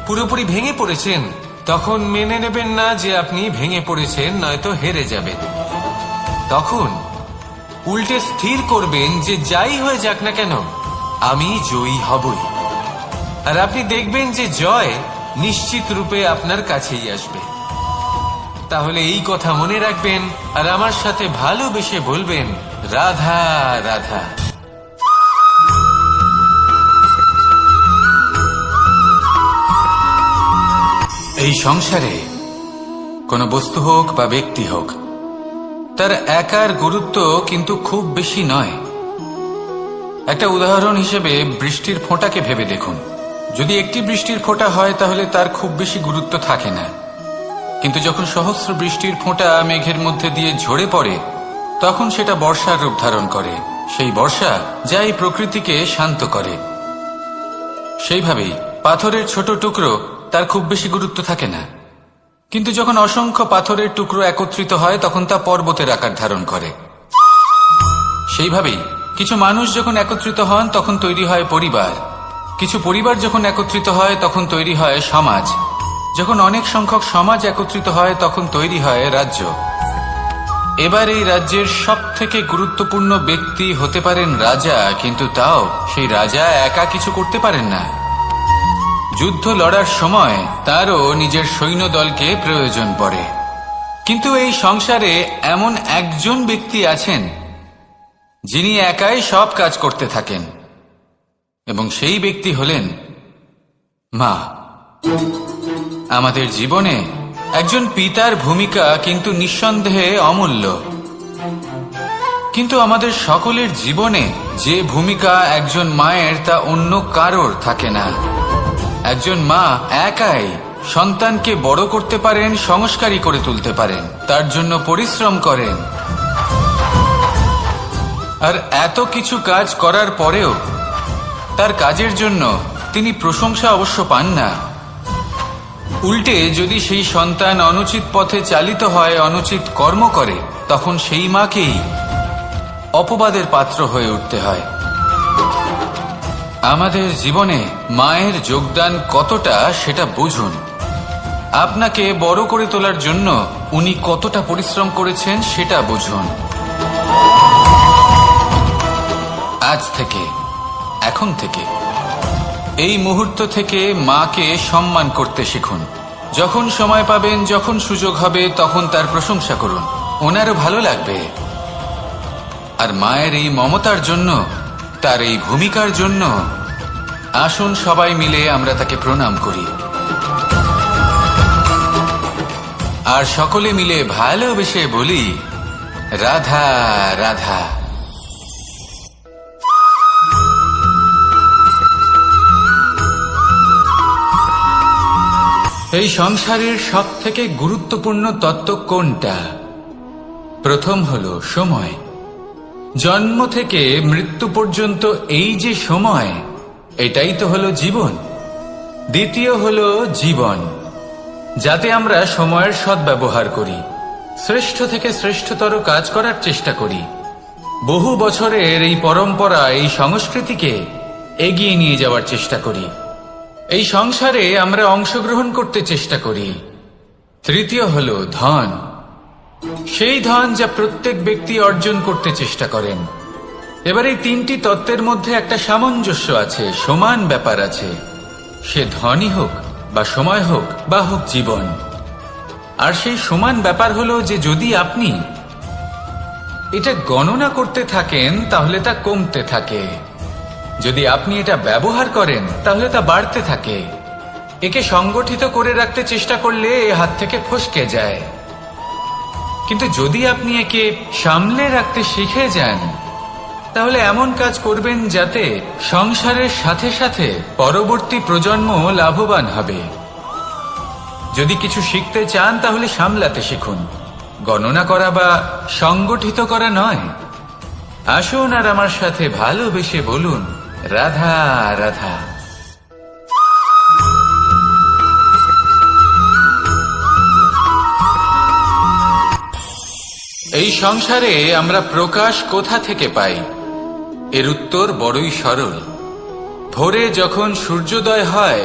পুরোপুরি ভেঙে পড়েছেন, তখন মেনে নেবেন না যে আপনি ভেঙে পড়েছেন, নয়তো হেরে যাবেন। তখন উল্টে স্থির করবেন যে যাই হয়ে যাক না কেন, আমি জয়ী হবই। আর আপনি দেখবেন যে জয় নিশ্চিত রূপে আপনার কাছেই আসবে। তাহলে এই কথা মনে রাখবেন আর আমার সাথে ভালোবেসে বলবেন রাধা রাধা। এই সংসারে কোনো বস্তু হোক বা ব্যক্তি হোক, তার একার গুরুত্ব কিন্তু খুব বেশি নয়। একটা উদাহরণ হিসেবে বৃষ্টির ফোঁটাকে ভেবে দেখুন। যদি একটি বৃষ্টির ফোঁটা হয় তাহলে তার খুব বেশি গুরুত্ব থাকে না, কিন্তু যখন সহস্র বৃষ্টির ফোঁটা মেঘের মধ্যে দিয়ে ঝরে পড়ে তখন সেটা বর্ষার রূপ ধারণ করে। সেই বর্ষা যা এই প্রকৃতিকে শান্ত করে। সেইভাবেই পাথরের ছোট টুকরো তার খুব বেশি গুরুত্ব থাকে না, কিন্তু যখন অসংখ্য পাথরের টুকরো একত্রিত হয় তখন তা পর্বতের আকার ধারণ করে। সেইভাবেই কিছু মানুষ যখন একত্রিত হন তখন তৈরি হয় পরিবার, কিছু পরিবার যখন একত্রিত হয় তখন তৈরি হয় সমাজ, যখন অনেক সংখ্যক সমাজ একত্রিত হয় তখন তৈরি হয় রাজ্য। এবার এই রাজ্যের সবথেকে গুরুত্বপূর্ণ ব্যক্তি হতে পারেন রাজা, কিন্তু তাও সেই রাজা একা কিছু করতে পারেন না। যুদ্ধ লড়ার সময় তারও নিজের সৈন্যদলকে প্রয়োজন পড়ে। কিন্তু এই সংসারে এমন একজন ব্যক্তি আছেন যিনি একাই সব কাজ করতে থাকেন, এবং সেই ব্যক্তি হলেন মা। আমাদের জীবনে একজন পিতার ভূমিকা কিন্তু নিঃসন্দেহে অমূল্য, কিন্তু আমাদের সকলের জীবনে যে ভূমিকা একজন মায়ের তা অন্য কারোর থাকে না। একজন মা একাই সন্তানকে বড় করতে পারেন, সংস্কারী করে তুলতে পারেন, তার জন্য পরিশ্রম করেন। আর এত কিছু কাজ করার পরেও তার কাজের জন্য তিনি প্রশংসা অবশ্য পান না। উল্টে যদি সেই সন্তান অনুচিত পথে চালিত হয়, অনুচিত কর্ম করে, তখন সেই মাকেই অপবাদের পাত্র হয়ে উঠতে হয়। আমাদের জীবনে মায়ের যোগদান কতটা সেটা বুঝুন। আপনাকে বড় করে তোলার জন্য উনি কতটা পরিশ্রম করেছেন সেটা বুঝুন। আজ থেকে, এখন থেকে, এই মুহূর্ত থেকে মাকে সম্মান করতে শিখুন। যখন সময় পাবেন, যখন সুযোগ হবে, তখন তার প্রশংসা করুন, ওনারও ভালো লাগবে। আর মায়ের এই মমতার জন্য, তার এই ভূমিকার জন্য আসুন সবাই মিলে আমরা তাকে প্রণাম করি, আর সকলে মিলে ভালোবেসে বলি রাধা রাধা। এই সংসারের সব থেকে গুরুত্বপূর্ণ তত্ত্ব কোনটা? প্রথম হলো সময়। জন্ম থেকে মৃত্যু পর্যন্ত এই যে সময়, এটাই তো হলো জীবন। দ্বিতীয় হলো জীবন, যাতে আমরা সময়ের সদ্ব্যবহার করি, শ্রেষ্ঠ থেকে শ্রেষ্ঠতর কাজ করার চেষ্টা করি। বহু বছরের এই পরম্পরা, এই সংস্কৃতিকে এগিয়ে নিয়ে যাওয়ার চেষ্টা করি। এই সংসারে আমরা অংশগ্রহণ করতে চেষ্টা করি। তৃতীয় হলো ধন, সেই ধন যা প্রত্যেক ব্যক্তি অর্জন করতে চেষ্টা করেন। এবার এই তিনটি তত্ত্বের মধ্যে একটা সামঞ্জস্য আছে, সমান ব্যাপার আছে, সে ধনই হোক বা সময় হোক বা হোক জীবন। আর সেই সমান ব্যাপার হলো যে যদি আপনি এটা গণনা করতে থাকেন তাহলে তা কমতে থাকে, যদি আপনি এটা ব্যবহার করেন তাহলে তা বাড়তে থাকে। একে সংগঠিত করে রাখতে চেষ্টা করলে এ হাত থেকে ফসকে যায়, কিন্তু যদি আপনি একে সামলে রাখতে শিখে যান তাহলে এমন কাজ করবেন যাতে সংসারের সাথে সাথে পরবর্তী প্রজন্ম লাভবান হবে। যদি কিছু শিখতে চান তাহলে সামলাতে শিখুন, গণনা করা বা সংগঠিত করা নয়। আসুন আর আমার সাথে ভালোবেসে বলুন রাধা রাধা। এই সংসারে আমরা প্রকাশ কোথা থেকে পাই? এর উত্তর বড়ই সরল। ভোরে যখন সূর্যোদয় হয়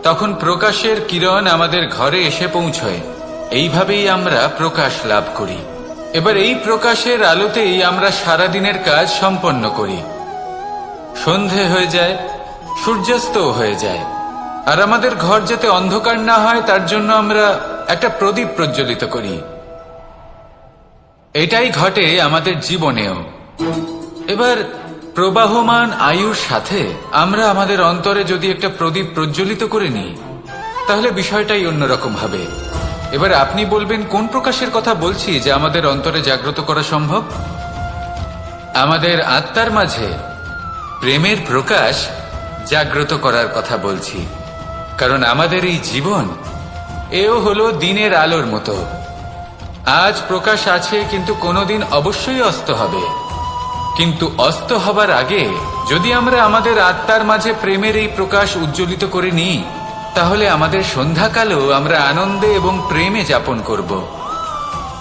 তখন প্রকাশের কিরণ আমাদের ঘরে এসে পৌঁছয়। এইভাবেই আমরা প্রকাশ লাভ করি। এবার এই প্রকাশের আলোতেই আমরা সারাদিনের কাজ সম্পন্ন করি। সন্ধে হয়ে যায়, সূর্যাস্ত হয়ে যায়, আর আমাদের ঘর যাতে অন্ধকার না হয় তার জন্য আমরা একটা প্রদীপ প্রজ্বলিত করি। এটাই ঘটে আমাদের জীবনেও। এবার প্রবাহমান আয়ুর সাথে আমরা আমাদের অন্তরে যদি একটা প্রদীপ প্রজ্বলিত করে নিই তাহলে বিষয়টাই অন্যরকম হবে। এবার আপনি বলবেন কোন প্রকাশের কথা বলছি যা আমাদের অন্তরে জাগ্রত করা সম্ভব? আমাদের আত্মার মাঝে প্রেমের প্রকাশ জাগ্রত করার কথা বলছি। কারণ আমাদের এই জীবন এও হলো দিনের আলোর মতো। আজ প্রকাশ আছে, কিন্তু কোনোদিন অবশ্যই অস্ত হবে। কিন্তু অস্ত হবার আগে যদি আমরা আমাদের আত্মার মাঝে প্রেমের এই প্রকাশ উজ্জ্বলিত করে নিই, তাহলে আমাদের সন্ধ্যাকালও আমরা আনন্দে এবং প্রেমে যাপন করব।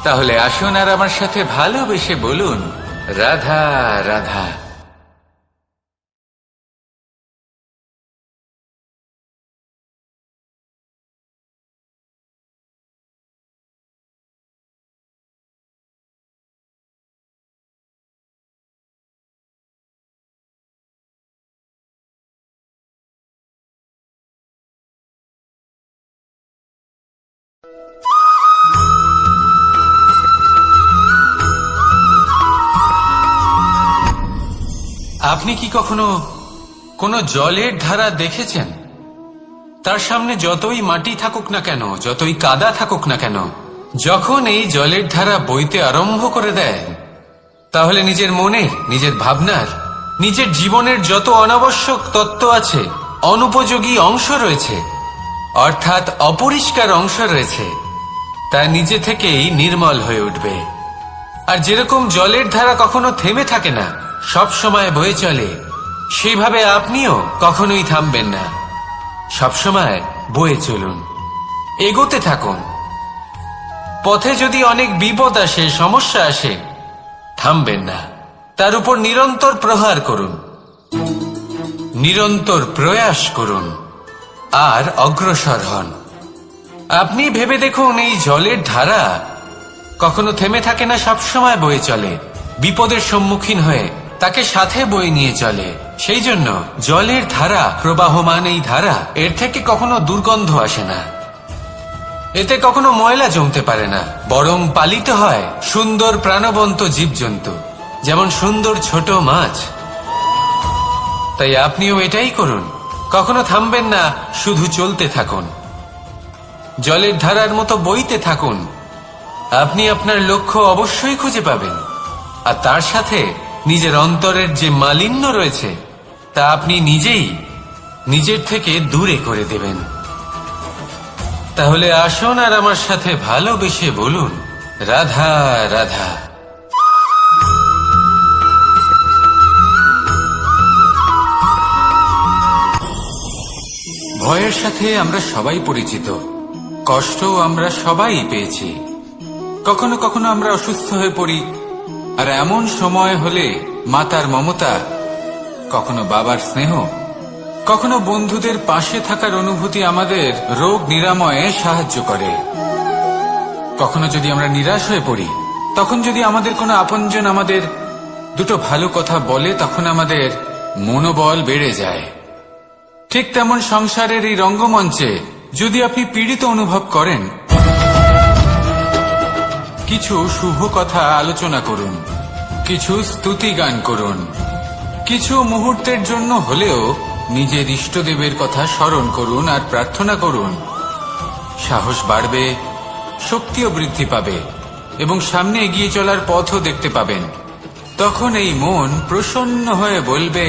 তাহলে আসুন আর আমার সাথে ভালোবেসে বলুন, রাধা রাধা। আপনি কি কখনো কোনো জলের ধারা দেখেছেন? তার সামনে যতই মাটি থাকুক না কেন, যতই কাদা থাকুক না কেন, যখন এই জলের ধারা বইতে আরম্ভ করে দেয়, তাহলে নিজের মনের, নিজের ভাবনার, নিজের জীবনের যত অনাবশ্যক তত্ত্ব আছে, অনুপযোগী অংশ রয়েছে, অর্থাৎ অপরিষ্কার অংশ রয়েছে, তা নিজে থেকেই নির্মল হয়ে উঠবে। আর যেরকম জলের ধারা কখনো থেমে থাকে না, সব সময় বয়ে চলে, সেইভাবে আপনিও কখনোই থামবেন না। সবসময় বয়ে চলুন, এগোতে থাকুন। পথে যদি অনেক বিপদ আসে, সমস্যা আসে, থামবেন না, তার উপর নিরন্তর প্রহার করুন, নিরন্তর প্রয়াস করুন আর অগ্রসর হন। আপনি ভেবে দেখুন, এই জলের ধারা কখনো থেমে থাকে না, সবসময় বয়ে চলে, বিপদের সম্মুখীন হয়ে তাকে সাথে বয়ে নিয়ে চলে। সেই জন্য জলের ধারা, প্রবাহমান এই ধারা, এর থেকে কখনো দুর্গন্ধ আসে না, এতে কখনো ময়লা জমতে পারে না, বরং পালিত হয় সুন্দর প্রাণবন্ত জীবজন্তু, যেমন সুন্দর ছোট মাছ। তাই আপনিও এটাই করুন, কখনো থামবেন না, শুধু চলতে থাকুন, জলের ধারার মতো বইতে থাকুন। আপনি আপনার লক্ষ্য অবশ্যই খুঁজে পাবেন, আর তার সাথে নিজের অন্তরের যে মালিন্য রয়েছে তা আপনি নিজেই নিজের থেকে দূরে করে দেবেন। তাহলে আসুন আর আমার সাথে ভালোবেসে বলুন, রাধা রাধা। ভয়ের সাথে আমরা সবাই পরিচিত, কষ্টও আমরা সবাই পেয়েছি। কখনো কখনো আমরা অসুস্থ হয়ে পড়ি, আর এমন সময় হলে মাতার মমতা, কখনো বাবার স্নেহ, কখনো বন্ধুদের পাশে থাকার অনুভূতি আমাদের রোগ নিরাময়ে সাহায্য করে। কখনো যদি আমরা নিরাশ হয়ে পড়ি, তখন যদি আমাদের কোনো আপনজন আমাদের দুটো ভালো কথা বলে, তখন আমাদের মনোবল বেড়ে যায়। ঠিক তেমন সংসারের এই রঙ্গমঞ্চে যদি আপনি পীড়িত অনুভব করেন, কিছু শুভ কথা আলোচনা করুন, কিছু স্তুতি গান করুন, কিছু মুহূর্তের জন্য হলেও নিজের ইষ্টদেবের কথা স্মরণ করুন আর প্রার্থনা করুন। সাহস বাড়বে, শক্তিও বৃদ্ধি পাবে এবং সামনে এগিয়ে চলার পথও দেখতে পাবেন। তখন এই মন প্রসন্ন হয়ে বলবে,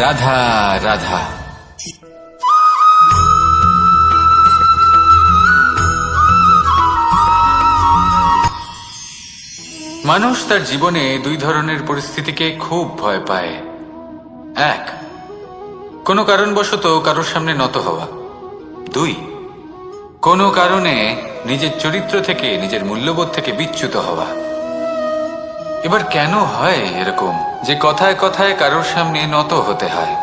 রাধা রাধা। মানুষ তার জীবনে দুই ধরনের পরিস্থিতিকে খুব ভয় পায়। এক, কোনো কারণবশত কারোর সামনে নত হওয়া। দুই, কোনো কারণে নিজের চরিত্র থেকে, নিজের মূল্যবোধ থেকে বিচ্যুত হওয়া। এবার কেন হয় এরকম যে কথায় কথায় কারোর সামনে নত হতে হয়?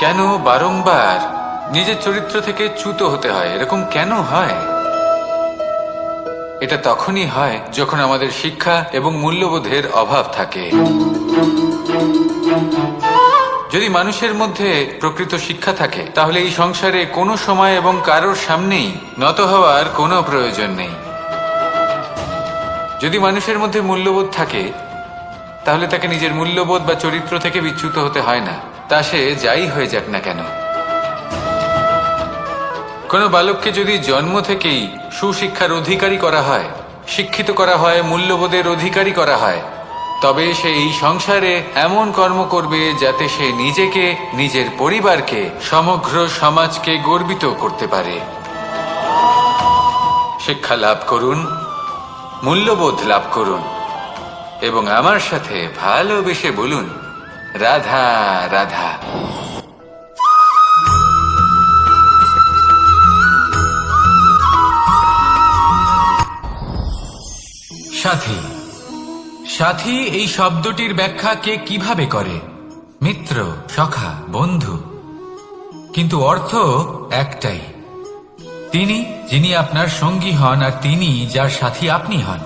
কেন বারংবার নিজের চরিত্র থেকে চ্যুত হতে হয়? এরকম কেন হয়? এটা তখনই হয় যখন আমাদের শিক্ষা এবং মূল্যবোধের অভাব থাকে। যদি মানুষের মধ্যে প্রকৃত শিক্ষা থাকে, তাহলে এই সংসারে কোনো সময় এবং কারোর সামনেই নত হওয়ার কোনো প্রয়োজন নেই। যদি মানুষের মধ্যে মূল্যবোধ থাকে, তাহলে তাকে নিজের মূল্যবোধ বা চরিত্র থেকে বিচ্যুত হতে হয় না, তা সে যাই হয়ে যাক না কেন। কোনো বালককে যদি জন্ম থেকেই সুশিক্ষার অধিকারী করা হয়, শিক্ষিত করা হয়, মূল্যবোধের অধিকারী করা হয়, তবে সে এই সংসারে এমন কর্ম করবে যাতে সে নিজেকে, নিজের পরিবারকে, সমগ্র সমাজকে গর্বিত করতে পারে। শিক্ষা লাভ করুন, মূল্যবোধ লাভ করুন এবং আমার সাথে ভালোবেসে বলুন, রাধা রাধা। সাথী। সাথী এই শব্দটির ব্যাখ্যা কে কিভাবে করে? মিত্র, সখা, বন্ধু। কিন্তু অর্থ একটাই, তিনি যিনি আপনার সঙ্গী হন আর তিনি যার সাথী আপনি হন।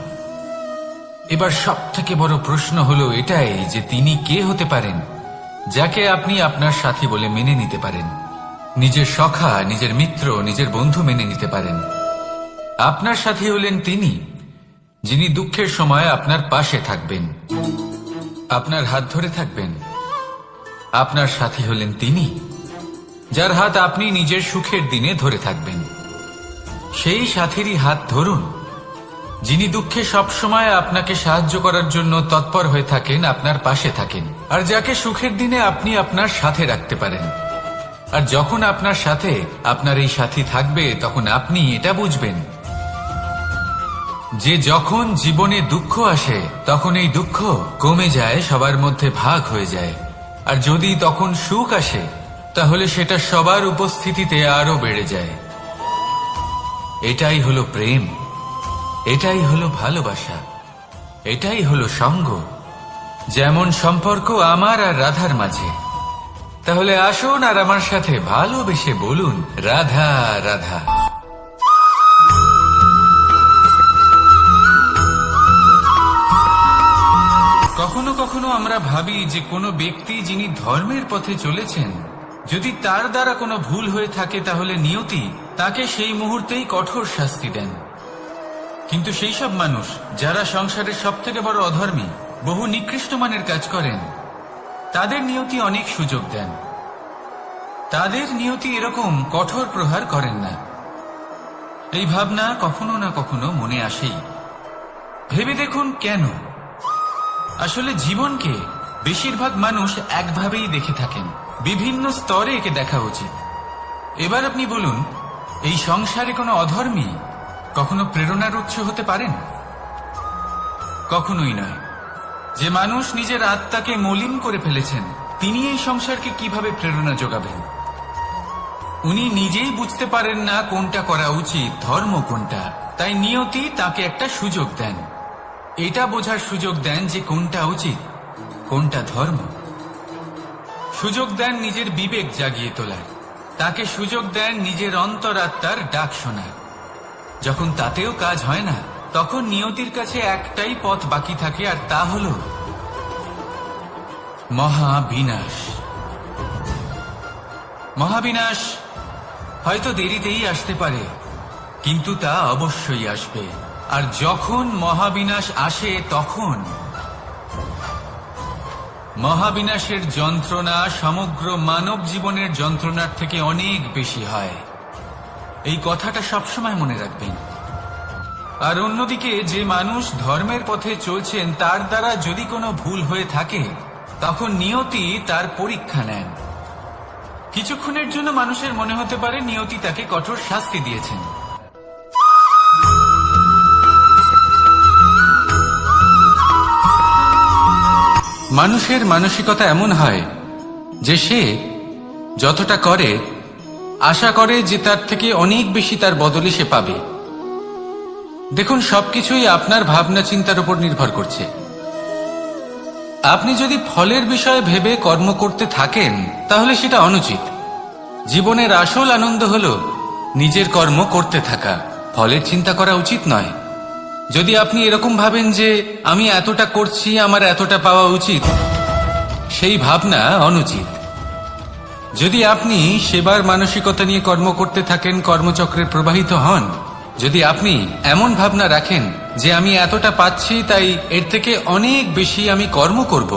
এবার সব থেকে বড় প্রশ্ন হলো এটাই যে তিনি কে হতে পারেন যাকে আপনি আপনার সাথী বলে মেনে নিতে পারেন, নিজের সখা, নিজের মিত্র, নিজের বন্ধু মেনে নিতে পারেন। আপনার সাথী হলেন তিনি যিনি দুঃখের সময় আপনার পাশে থাকবেন, আপনার হাত ধরে থাকবেন। আপনার সাথী হলেন তিনি যার হাত আপনি নিজের সুখের দিনে ধরে থাকবেন। সেই সাথীরই হাত ধরুন যিনি দুঃখে সবসময় আপনাকে সাহায্য করার জন্য তৎপর হয়ে থাকেন, আপনার পাশে থাকেন, আর যাকে সুখের দিনে আপনি আপনার সাথে রাখতে পারেন। আর যখন আপনার সাথে আপনার এই সাথী থাকবে তখন আপনি এটা বুঝবেন যে যখন জীবনে দুঃখ আসে তখন এই দুঃখ কমে যায়, সবার মধ্যে ভাগ হয়ে যায়। আর যদি তখন সুখ আসে তাহলে সেটা সবার উপস্থিতিতে আরো বেড়ে যায়। এটাই হলো প্রেম, এটাই হলো ভালোবাসা, এটাই হলো সঙ্গ। যেমন সম্পর্ক আমার আর রাধার মাঝে। তাহলে আসুন আর আমার সাথে ভালোবেসে বলুন, রাধা রাধা। কখনো কখনো আমরা ভাবি যে কোনো ব্যক্তি যিনি ধর্মের পথে চলেছেন, যদি তার দ্বারা কোনো ভুল হয়ে থাকে তাহলে নিয়তি তাকে সেই মুহূর্তেই কঠোর শাস্তি দেন। কিন্তু সেই সব মানুষ যারা সংসারের সব থেকে বড় অধর্মী, বহু নিকৃষ্ট মানের কাজ করেন, তাদের নিয়তি অনেক সুযোগ দেন। তাদের নিয়তি এরকম কঠোর প্রহার করেন না। এই ভাবনা কখনো না কখনো মনে আসেই। ভেবে দেখুন কেন? আসলে জীবনকে বেশিরভাগ মানুষ একভাবেই দেখে থাকেন, বিভিন্ন স্তরে একে দেখা উচিত। এবার আপনি বলুন, এই সংসারে কোনো অধর্মী কখনো প্রেরণার উৎস হতে পারেন? কখনোই নয়। যে মানুষ নিজের আত্মাকে মলিন করে ফেলেছেন তিনি এই সংসারকে কিভাবে প্রেরণা যোগাবেন? উনি নিজেই বুঝতে পারেন না কোনটা করা উচিত, ধর্ম কোনটা। তাই নিয়তি তাকে একটা সুযোগ দেন, এটা বোঝার সুযোগ দেন যে কোনটা উচিত, কোনটা ধর্ম। সুযোগ দেন নিজের বিবেক জাগিয়ে তোলার, তাকে সুযোগ দেন নিজের অন্তরাত্মার ডাক শোনার। যখন তাতেও কাজ হয় না তখন নিয়তির কাছে একটাই পথ বাকি থাকে, আর তা হল মহাবিনাশ। মহাবিনাশ হয়তো দেরিতেই আসতে পারে, কিন্তু তা অবশ্যই আসবে। আর যখন মহাবিনাশ আসে তখন মহাবিনাশের যন্ত্রণা সমগ্র মানব জীবনের যন্ত্রণার থেকে অনেক বেশি হয়। এই কথাটা সবসময় মনে রাখবেন। আর অন্যদিকে যে মানুষ ধর্মের পথে চলছেন তার দ্বারা যদি কোনো ভুল হয়ে থাকে তখন নিয়তি তার পরীক্ষা নেন। কিছুক্ষণের জন্য মানুষের মনে হতে পারে নিয়তি তাকে কঠোর শাস্তি দিয়েছেন, মানুষের মানসিকতা এমন হয় যে সে যতটা করে আশা করে যে তার থেকে অনেক বেশি তার বদলে সে পাবে। দেখুন, সবকিছুই আপনার ভাবনা চিন্তার উপর নির্ভর করছে। আপনি যদি ফলের বিষয়ে ভেবে কর্ম করতে থাকেন তাহলে সেটা অনুচিত। জীবনের আসল আনন্দ হল নিজের কর্ম করতে থাকা, ফলের চিন্তা করা উচিত নয়। যদি আপনি এরকম ভাবেন যে আমি এতটা করছি, আমার এতটা পাওয়া উচিত, সেই ভাবনা অনুচিত। যদি আপনি সেবার মানসিকতা নিয়ে কর্ম করতে থাকেন, কর্মচক্রে প্রবাহিত হন, যদি আপনি এমন ভাবনা রাখেন যে আমি এতটা পাচ্ছি তাই এর থেকে অনেক বেশি আমি কর্ম করব,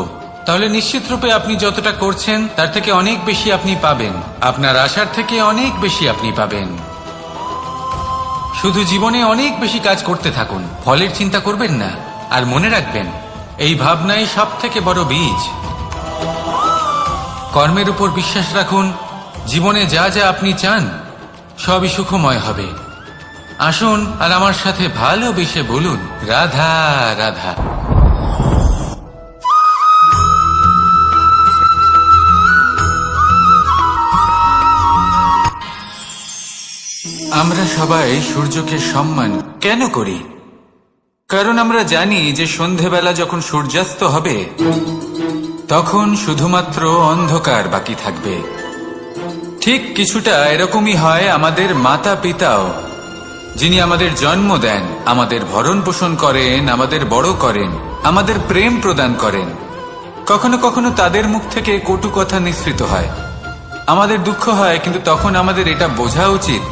তাহলে নিশ্চিত রূপে আপনি যতটা করছেন তার থেকে অনেক বেশি আপনি পাবেন, আপনার আশার থেকে অনেক বেশি আপনি পাবেন। শুধু জীবনে অনেক বেশি কাজ করতে থাকুন, ফলের চিন্তা করবেন না। আর মনে রাখবেন, এই ভাবনাই সব থেকে বড় বীজ। কর্মের উপর বিশ্বাস রাখুন, জীবনে যা যা আপনি চান সবই সুখময় হবে। আসুন আর আমার সাথে ভালোবেসে বলুন, রাধা রাধা। আমরা সবাই সূর্যকে সম্মান কেন করি? কারণ আমরা জানি যে সন্ধেবেলা যখন সূর্যাস্ত হবে তখন শুধুমাত্র অন্ধকার বাকি থাকবে। ঠিক কিছুটা এরকমই হয় আমাদের মাতা পিতাও, যিনি আমাদের জন্ম দেন, আমাদের ভরণ পোষণ করেন, আমাদের বড় করেন, আমাদের প্রেম প্রদান করেন। কখনো কখনো তাদের মুখ থেকে কটু কথা নিঃসৃত হয়, আমাদের দুঃখ হয়, কিন্তু তখন আমাদের এটা বোঝা উচিত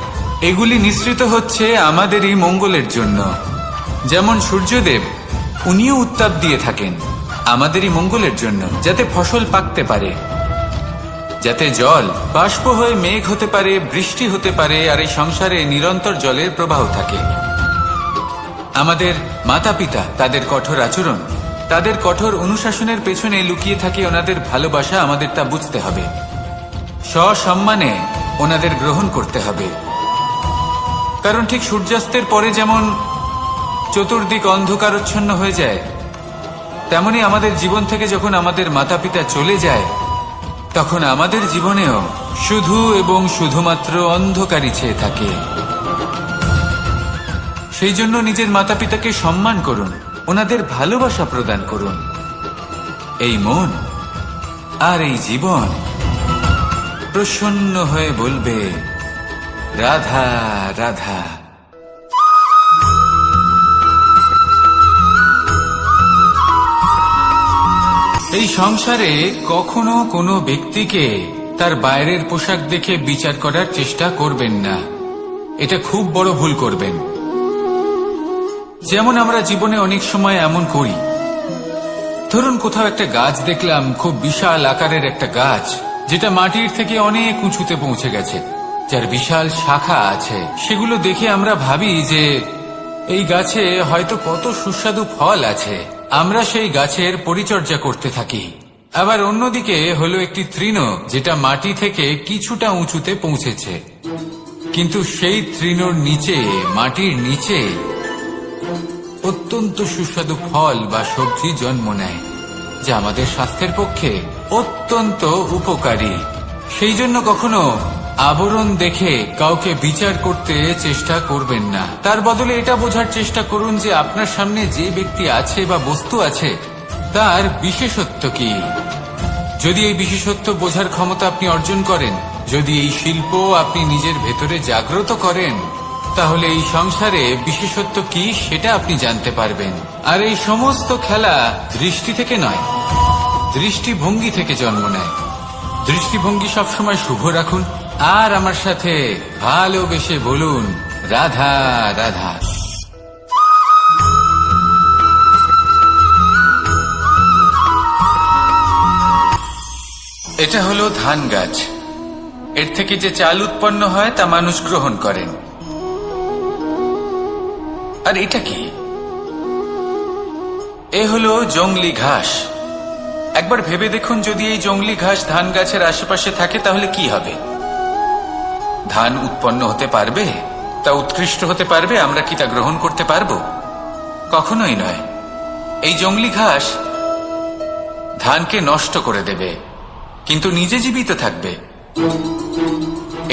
এগুলি নিঃসৃত হচ্ছে আমাদেরই মঙ্গলের জন্য। যেমন সূর্যদেব, উনিও উত্তাপ দিয়ে থাকেন আমাদেরই মঙ্গলের জন্য, যাতে ফসল পাকতে পারে, যাতে জল বাষ্প হয়ে মেঘ হতে পারে, বৃষ্টি হতে পারে, আর এই সংসারে নিরন্তর জলের প্রবাহ থাকে। আমাদের মাতা পিতা, তাদের কঠোর আচরণ, তাদের কঠোর অনুশাসনের পেছনে লুকিয়ে থাকে ওনাদের ভালোবাসা। আমাদের তা বুঝতে হবে, সসম্মানে ওনাদের গ্রহণ করতে হবে। কারণ ঠিক সূর্যাস্তের পরে যেমন চতুর্দিক অন্ধকারচ্ছন্ন হয়ে যায়, তেমনি আমাদের জীবন থেকে যখন আমাদের মাতা পিতা চলে যায় তখন আমাদের জীবনেও শুধু এবং শুধুমাত্র অন্ধকারই ছেয়ে থাকে। সেই জন্য নিজের মাতা পিতাকে সম্মান করুন, ওনাদের ভালোবাসা প্রদান করুন। এই মন আর এই জীবন প্রসন্ন হয়ে বলবে, রাধা রাধা। এই সংসারে কখনো কোনো ব্যক্তিকে তার বাইরের পোশাক দেখে বিচার করার চেষ্টা করবেন না, এটা খুব বড় ভুল করবেন। যেমন আমরা জীবনে অনেক সময় এমন করি, ধরুন কোথাও একটা গাছ দেখলাম, খুব বিশাল আকারের একটা গাছ, যেটা মাটির থেকে অনেক উঁচুতে পৌঁছে গেছে, যার বিশাল শাখা আছে। সেগুলো দেখে আমরা ভাবি যে এই গাছে হয়তো কত সুস্বাদু ফল আছে, আমরা সেই গাছের পরিচর্যা করতে থাকি। আবার অন্যদিকে হলো একটি তৃণ, যেটা মাটি থেকে কিছুটা উঁচুতে পৌঁছেছে, কিন্তু সেই তৃণর নিচে, মাটির নিচে অত্যন্ত সুস্বাদু ফল বা সবজি জন্ম নেয়, যা আমাদের স্বাস্থ্যের পক্ষে অত্যন্ত উপকারী। সেই জন্য কখনো আবরণ দেখে কাউকে বিচার করতে চেষ্টা করবেন না। তার বদলে এটা বোঝার চেষ্টা করুন যে আপনার সামনে যে ব্যক্তি আছে বা বস্তু আছে তার বিশেষত্ব কি। যদি এই বিশেষত্ব বোঝার ক্ষমতা আপনি অর্জন করেন, যদি এই শিল্প আপনি নিজের ভেতরে জাগ্রত করেন, তাহলে এই সংসারে বিশেষত্ব কি সেটা আপনি জানতে পারবেন। আর এই সমস্ত খেলা দৃষ্টি থেকে নয়, দৃষ্টিভঙ্গি থেকে জন্ম নেয়। দৃষ্টিভঙ্গি সবসময় শুভ রাখুন আর আমার সাথে ভালোবেসে বলুন, রাধা রাধা। এটা হলো ধান গাছ। এর থেকে যে চাল উৎপন্ন হয় তা মানুষ গ্রহণ করেন। আর এটা কি? এ হলো জংলি ঘাস। একবার ভেবে দেখুন, যদি এই জংলি ঘাস ধান গাছের আশেপাশে থাকে তাহলে কি হবে? ধান উৎপন্ন হতে পারবে? তা উৎকৃষ্ট হতে পারবে? আমরা কি তা গ্রহণ করতে পারবো? কখনোই নয়। এই জংলি ঘাস ধানকে নষ্ট করে দেবে, কিন্তু নিজে জীবিত থাকবে।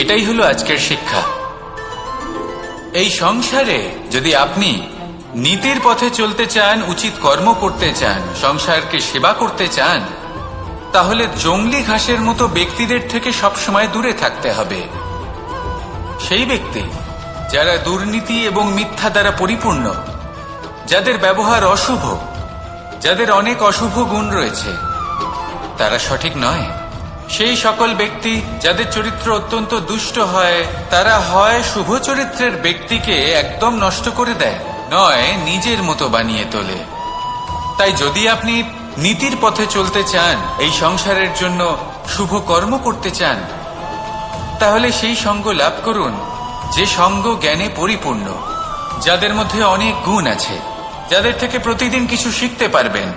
এটাই হলো আজকের শিক্ষা। এই সংসারে যদি আপনি নীতির পথে চলতে চান, উচিত কর্ম করতে চান, সংসারকে সেবা করতে চান, তাহলে জংলি ঘাসের মতো ব্যক্তিদের থেকে সবসময় দূরে থাকতে হবে। সেই ব্যক্তি যারা দুর্নীতি এবং মিথ্যা দ্বারা পরিপূর্ণ, যাদের ব্যবহার অশুভ, যাদের অনেক অশুভ গুণ রয়েছে, তারা সঠিক নয়। সেই সকল ব্যক্তি যাদের চরিত্র অত্যন্ত দুষ্ট হয়, তারা হয় শুভ চরিত্রের ব্যক্তিকে একদম নষ্ট করে দেয়, নয় নিজের মতো বানিয়ে তোলে। তাই যদি আপনি নীতির পথে চলতে চান, এই সংসারের জন্য শুভ কর্ম করতে চান, তাহলে সেই সঙ্গ লাভ করুন যে সঙ্গ জ্ঞানে পরিপূর্ণ, যাদের মধ্যে অনেক গুণ আছে, যাদের থেকে প্রতিদিন কিছু শিখতে পারবেন,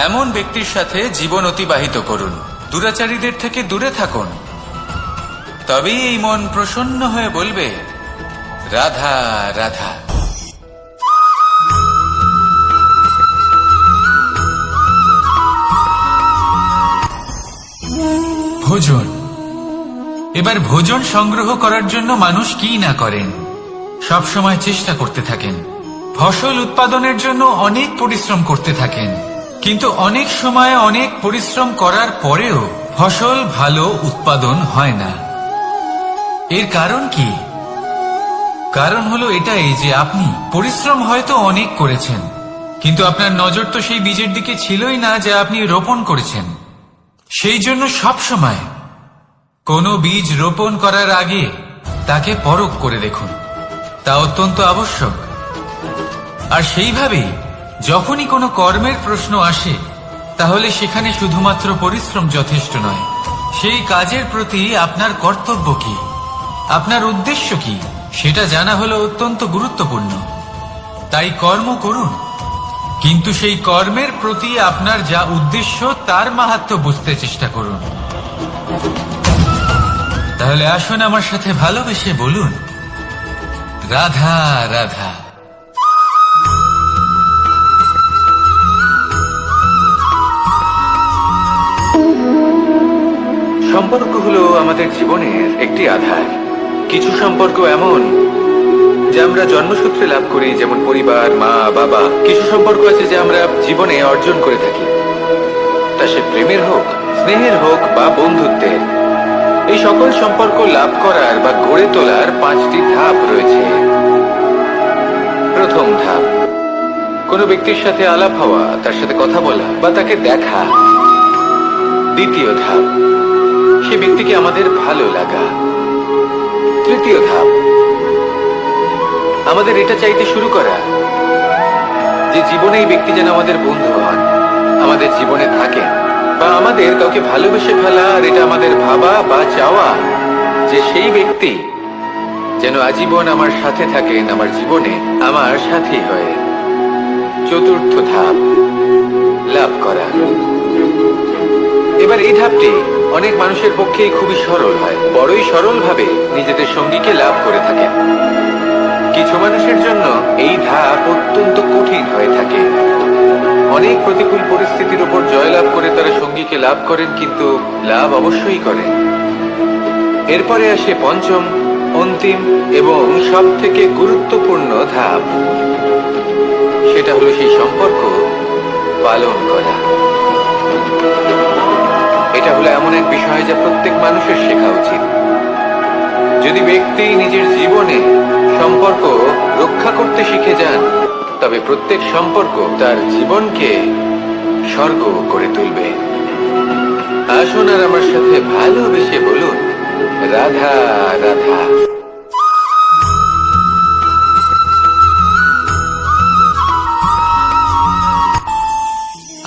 এমন ব্যক্তির সাথে জীবন অতিবাহিত করুন। দুরাচারীদের থেকে দূরে থাকুন, তবেই এই মন প্রসন্ন হয়ে বলবে, রাধা রাধা। ভোজন। এবার ভোজন সংগ্রহ করার জন্য মানুষ কি না করেন, সব সময় চেষ্টা করতে থাকেন। ফসল উৎপাদনের জন্য অনেক পরিশ্রম করতে থাকেন, কিন্তু অনেক সময় অনেক পরিশ্রম করার পরেও ফসল ভালো উৎপাদন হয় না। এর কারণ কি? কারণ হলো এটাই যে আপনি পরিশ্রম হয়তো অনেক করেছেন, কিন্তু আপনার নজর তো সেই বীজের দিকে ছিলই না যা আপনি রোপণ করেছেন। সেই জন্য সব সময় কোনো বীজ রোপণ করার আগে তাকে পরখ করে দেখুন, তা অত্যন্ত আবশ্যক। আর সেইভাবেই যখনই কোনো কর্মের প্রশ্ন আসে, তাহলে সেখানে শুধুমাত্র পরিশ্রম যথেষ্ট নয়। সেই কাজের প্রতি আপনার কর্তব্য কি, আপনার উদ্দেশ্য কি, সেটা জানা হলো অত্যন্ত গুরুত্বপূর্ণ। তাই কর্ম করুন, কিন্তু সেই কর্মের প্রতি আপনার যা উদ্দেশ্য তার মাহাত্ম্য বুঝতে চেষ্টা করুন। তাহলে আসুন আমার সাথে ভালোবেসে বলুন, রাধা রাধা। সম্পর্ক হলো আমাদের জীবনের একটি আধার। কিছু সম্পর্ক এমন যা আমরা জন্মসূত্রে লাভ করি, যেমন পরিবার, মা, বাবা। কিছু সম্পর্ক আছে যা আমরা জীবনে অর্জন করে থাকি, তা সে প্রেমের হোক, স্নেহের হোক বা বন্ধুত্বের। এই সকল সম্পর্ক লাভ করার বা গড়ে তোলার 5টি ধাপ রয়েছে। প্রথম ধাপ, কোনো ব্যক্তির সাথে আলাপ হওয়া, তার সাথে কথা বলা বা তাকে দেখা। দ্বিতীয় ধাপ, সে ব্যক্তিকে আমাদের ভালো লাগা। তৃতীয় ধাপ, আমাদের এটা চাইতে শুরু করা যে জীবনে এই ব্যক্তি যেন আমাদের বন্ধু হন, আমাদের জীবনে থাকেন, বা আমাদের কাউকে ভালোবেসে ফেলা। আর এটা আমাদের ভাবা বা চাওয়া যে সেই ব্যক্তি যেন আজীবন আমার সাথে থাকেন, আমার জীবনে আমার সাথী হয়ে। চতুর্থ ধাপ, লাভ করা। এবার এই ধাপটি অনেক মানুষের পক্ষেই খুবই সরল হয়, বড়ই সরল ভাবে নিজেদের সঙ্গীকে লাভ করে থাকেন। কিছু মানুষের জন্য এই ধাপ অত্যন্ত কঠিন হয়ে থাকে। অনেক প্রতিকূল পরিস্থিতির উপর জয়লাভ করে তারা সঙ্গীকে লাভ করেন, কিন্তু লাভ অবশ্যই করেন। এরপরে আসে পঞ্চম, অন্তিম এবং সব থেকে গুরুত্বপূর্ণ ধাপ। সেটা হলো সেই সম্পর্ক পালন করা। এটা হলো এমন এক বিষয় যা প্রত্যেক মানুষের শেখা উচিত। যদি ব্যক্তি নিজের জীবনে সম্পর্ক রক্ষা করতে শিখে যান, তবে প্রত্যেক সম্পর্ক তার জীবনকে স্বর্গ করে তুলবে। আসুন আর আমার সাথে ভালোবেসে বলুন, রাধা রাধা।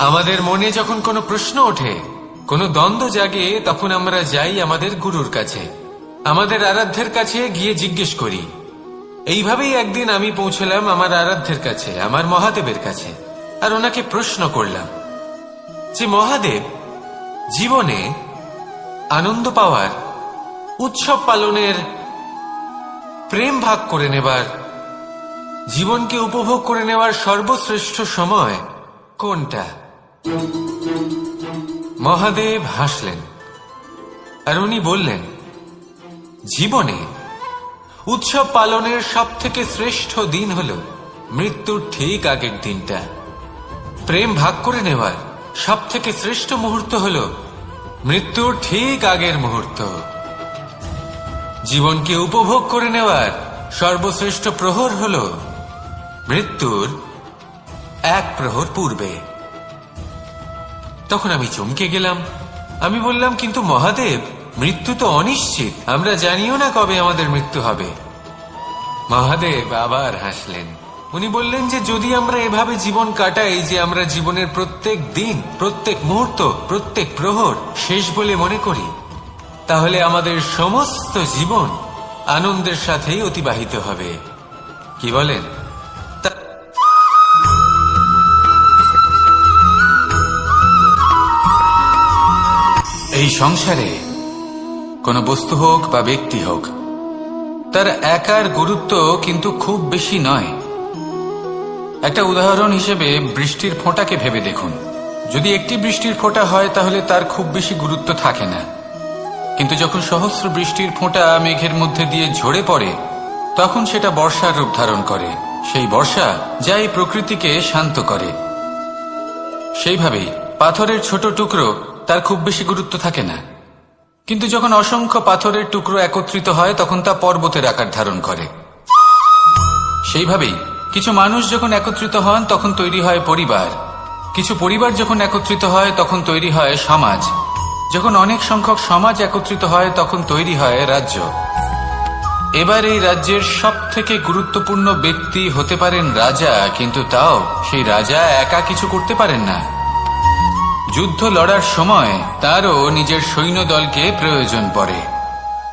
আমাদের মনে যখন কোনো প্রশ্ন ওঠে, কোনো দ্বন্দ্ব জাগে, তখন আমরা যাই আমাদের গুরুর কাছে, আমাদের আরাধ্যের কাছে গিয়ে জিজ্ঞেস করি। এইভাবেই একদিন আমি পৌঁছলাম আমার আরাধ্যের কাছে, আমার মহাদেবের কাছে, আর ওনাকে প্রশ্ন করলাম যে মহাদেব, জীবনে আনন্দ পাওয়ার, উৎসব পালনের, প্রেম ভাগ করে নেবার, জীবনকে উপভোগ করে নেওয়ার সর্বশ্রেষ্ঠ সময় কোনটা? মহাদেব হাসলেন আর উনি বললেন, জীবনে উৎসব পালনের সব থেকে শ্রেষ্ঠ দিন হল মৃত্যুর ঠিক আগের দিনটা। প্রেম ভাগ করে নেওয়ার সব থেকে শ্রেষ্ঠ মুহূর্ত হল মৃত্যুর ঠিক আগের মুহূর্ত। জীবনকে উপভোগ করে নেওয়ার সর্বশ্রেষ্ঠ প্রহর হল মৃত্যুর 1 প্রহর পূর্বে। তখন আমি চমকে গেলাম। আমি বললাম, কিন্তু মহাদেব, মৃত্যু তো অনিশ্চিত, আমরা জানিও না কবে আমাদের মৃত্যু হবে। মহাদেব আবার হাসলেন। উনি বললেন যে যদি আমরা এভাবে জীবন কাটাই যে আমরা জীবনের প্রত্যেক দিন, প্রত্যেক মুহূর্ত, প্রত্যেক প্রহর শেষ বলে মনে করি, তাহলে আমাদের সমস্ত জীবন আনন্দের সাথেই অতিবাহিত হবে। কি বলেন? এই সংসারে কোনো বস্তু হোক বা ব্যক্তি হোক, তার একার গুরুত্ব কিন্তু খুব বেশি নয়। একটা উদাহরণ হিসেবে বৃষ্টির ফোঁটাকে ভেবে দেখুন। যদি একটি বৃষ্টির ফোঁটা হয় তাহলে তার খুব বেশি গুরুত্ব থাকে না, কিন্তু যখন সহস্র বৃষ্টির ফোঁটা মেঘের মধ্যে দিয়ে ঝরে পড়ে তখন সেটা বর্ষার রূপ ধারণ করে। সেই বর্ষা যা এই প্রকৃতিকে শান্ত করে। সেইভাবেই পাথরের ছোট টুকরো, তার খুব বেশি গুরুত্ব থাকে না, কিন্তু যখন অসংখ্য পাথরের টুকরো একত্রিত হয় তখন তা পর্বতের আকার ধারণ করে। সেইভাবেই কিছু মানুষ যখন একত্রিত হন তখন তৈরি হয় পরিবার, কিছু পরিবার যখন একত্রিত হয় তখন তৈরি হয় সমাজ, যখন অনেক সংখ্যক সমাজ একত্রিত হয় তখন তৈরি হয় রাজ্য। এবার এই রাজ্যের সবথেকে গুরুত্বপূর্ণ ব্যক্তি হতে পারেন রাজা, কিন্তু তাও সেই রাজা একা কিছু করতে পারেন না। যুদ্ধ লড়ার সময় তারও নিজের সৈন্যদলকে প্রয়োজন পড়ে।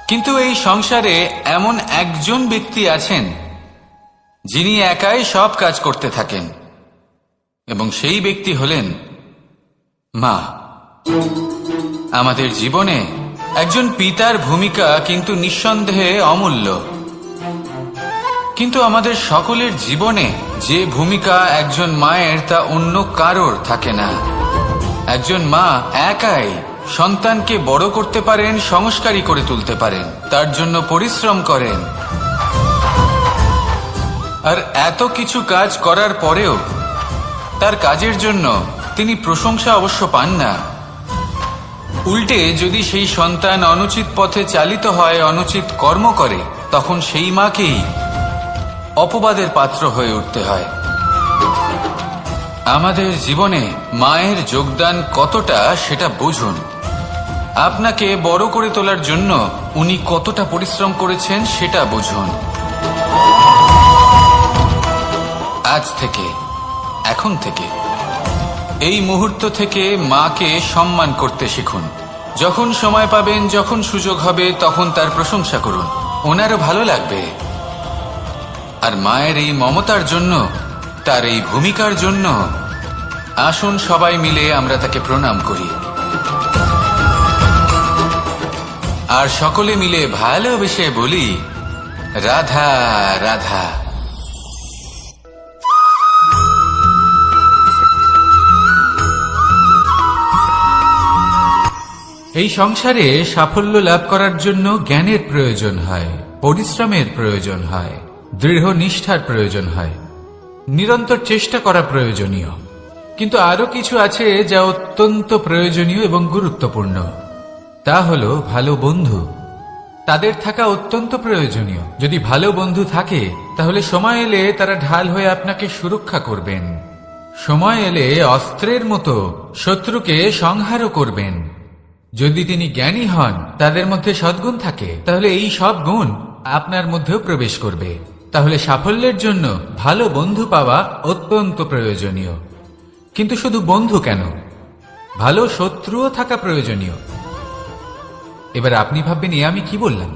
কিন্তু এই সংসারে এমন একজন ব্যক্তি আছেন যিনি একাই সব কাজ করতে থাকেন, এবং সেই ব্যক্তি হলেন মা। আমাদের জীবনে একজন পিতার ভূমিকা কিন্তু নিঃসন্দেহে অমূল্য, কিন্তু আমাদের সকলের জীবনে যে ভূমিকা একজন মায়ের তা অন্য কারোর থাকে না। একজন মা একাই সন্তানকে বড় করতে পারেন, সংস্কারী করে তুলতে পারেন, তার জন্য পরিশ্রম করেন। আর এত কিছু কাজ করার পরেও তার কাজের জন্য তিনি প্রশংসা অবশ্য পান না। উল্টে যদি সেই সন্তান অনুচিত পথে চালিত হয়, অনুচিত কর্ম করে, তখন সেই মাকেই অপবাদের পাত্র হয়ে উঠতে হয়। আমাদের জীবনে মায়ের যোগদান কতটা সেটা বুঝুন। আপনাকে বড় করে তোলার জন্য উনি কতটা পরিশ্রম করেছেন সেটা বুঝুন। আজ থেকে, এখন থেকে, এই মুহূর্ত থেকে মাকে সম্মান করতে শিখুন। যখন সময় পাবেন, যখন সুযোগ হবে, তখন তার প্রশংসা করুন, ওনারও ভালো লাগবে। আর মায়ের এই মমতার জন্য, তার এই ভূমিকার জন্য আসুন সবাই মিলে আমরা তাকে প্রণাম করি, আর সকলে মিলে ভালোবেসে বলি, রাধা রাধা। এই সংসারে সাফল্য লাভ করার জন্য জ্ঞানের প্রয়োজন হয়, পরিশ্রমের প্রয়োজন হয়, দৃঢ় নিষ্ঠার প্রয়োজন হয়, নিরন্তর চেষ্টা করা প্রয়োজনীয়। কিন্তু আরো কিছু আছে যা অত্যন্ত প্রয়োজনীয় এবং গুরুত্বপূর্ণ। তা হলো ভালো বন্ধু। তাদের থাকা অত্যন্ত প্রয়োজনীয়। যদি ভালো বন্ধু থাকে তাহলে সময় এলে তারা ঢাল হয়ে আপনাকে সুরক্ষা করবেন। সময় এলে অস্ত্রের মতো শত্রুকে সংহারও করবেন। যদি তিনি জ্ঞানী হন, তাদের মধ্যে সদ্গুণ থাকে, তাহলে এই সব গুণ আপনার মধ্যেও প্রবেশ করবে। তাহলে সাফল্যের জন্য ভালো বন্ধু পাওয়া অত্যন্ত প্রয়োজনীয়। কিন্তু শুধু বন্ধু কেন, ভালো শত্রুও থাকা প্রয়োজনীয়। এবার আপনি ভাববেন, এ আমি কি বললাম?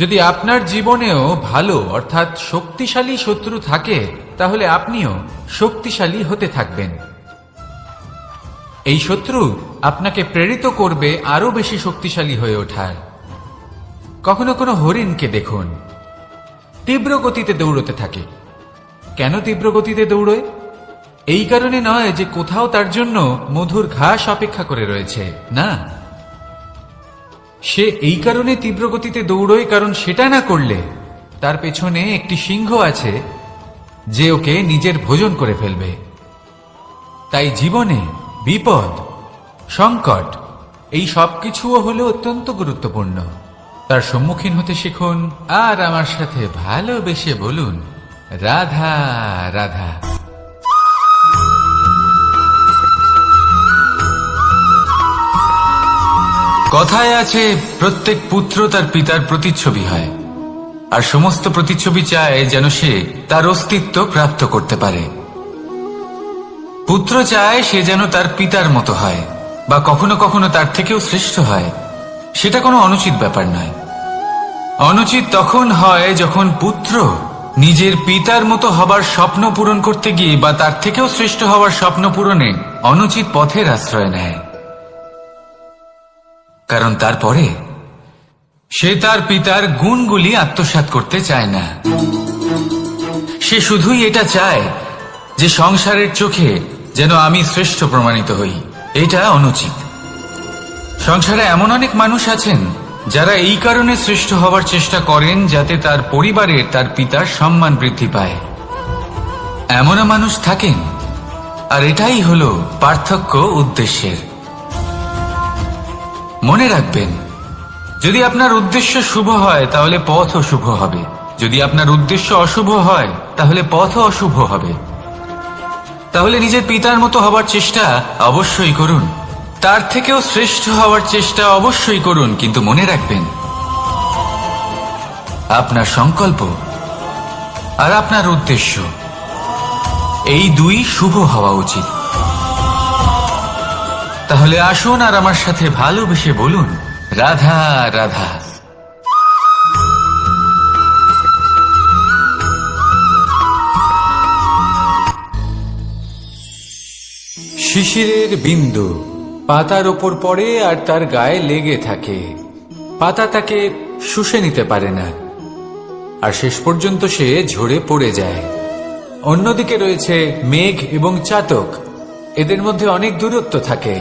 যদি আপনার জীবনেও ভালো অর্থাৎ শক্তিশালী শত্রু থাকে, তাহলে আপনিও শক্তিশালী হতে থাকবেন। এই শত্রু আপনাকে প্রেরিত করবে আরো বেশি শক্তিশালী হয়ে ওঠার। কখনো কোনো হরিণকে দেখুন, তীব্র গতিতে দৌড়তে থাকে। কেন তীব্র গতিতে দৌড়য়? এই কারণে নয় যে কোথাও তার জন্য মধুর ঘাস অপেক্ষা করে রয়েছে, না। সে এই কারণে তীব্র গতিতে দৌড়য় কারণ সেটা না করলে তার পেছনে একটি সিংহ আছে যে ওকে নিজের ভোজন করে ফেলবে। তাই জীবনে বিপদ, সংকট, এই সবকিছুও হলো অত্যন্ত গুরুত্বপূর্ণ। তার সম্মুখীন হতে শিখুন, আর আমার সাথে ভালোবেসে বলুন, রাধা রাধা। কথায় আছে, প্রত্যেক পুত্র তার পিতার প্রতিচ্ছবি হয়, আর সমস্ত প্রতিচ্ছবি চায় যেন সে তার অস্তিত্ব প্রাপ্ত করতে পারে। পুত্র চায় সে যেন তার পিতার মতো হয়, বা কখনো কখনো তার থেকেও শ্রেষ্ঠ হয়। সেটা কোনো অনুচিত ব্যাপার নয়। অনুচিত তখন হয় যখন পুত্র নিজের পিতার মতো হবার স্বপ্ন পূরণ করতে গিয়ে বা তার থেকেও শ্রেষ্ঠ হওয়ার স্বপ্ন পূরণে অনুচিত পথের আশ্রয় নেয়। কারণ তারপরে সে তার পিতার গুণগুলি আত্মসাৎ করতে চায় না। সে শুধুই এটা চায় যে সংসারের চোখে যেন আমি শ্রেষ্ঠ প্রমাণিত হই। এটা অনুচিত। সংসারে এমন অনেক মানুষ আছেন যারা এই কারণে শ্রেষ্ঠ হওয়ার চেষ্টা করেন যাতে তার পরিবারের তার পিতার সম্মান বৃদ্ধি পায়। এমনও মানুষ থাকেন, আর এটাই হলো পার্থক্য উদ্দেশ্যের। মনে রাখবেন, যদি আপনার উদ্দেশ্য শুভ হয় তাহলে পথও শুভ হবে, যদি আপনার উদ্দেশ্য অশুভ হয় তাহলে পথও অশুভ হবে। তাহলে নিজের পিতার মতো হবার চেষ্টা অবশ্যই করুন, তার থেকেও শ্রেষ্ঠ হওয়ার চেষ্টা অবশ্যই করুন, কিন্তু মনে রাখবেন আপনার সংকল্প আর আপনার উদ্দেশ্য এই দুই শুভ হওয়া উচিত। তাহলে আসুন আর আমার সাথে ভালোবেসে বলুন, রাধা রাধা। শিশিরের বিন্দু পাতার ওপর পড়ে আর তার গায়ে লেগে থাকে। পাতা তাকে শুষে নিতে পারে না, আর শেষ পর্যন্ত সে ঝরে পড়ে যায়। অন্যদিকে রয়েছে মেঘ এবং চাতক। এদের মধ্যে অনেক দূরত্ব থাকে।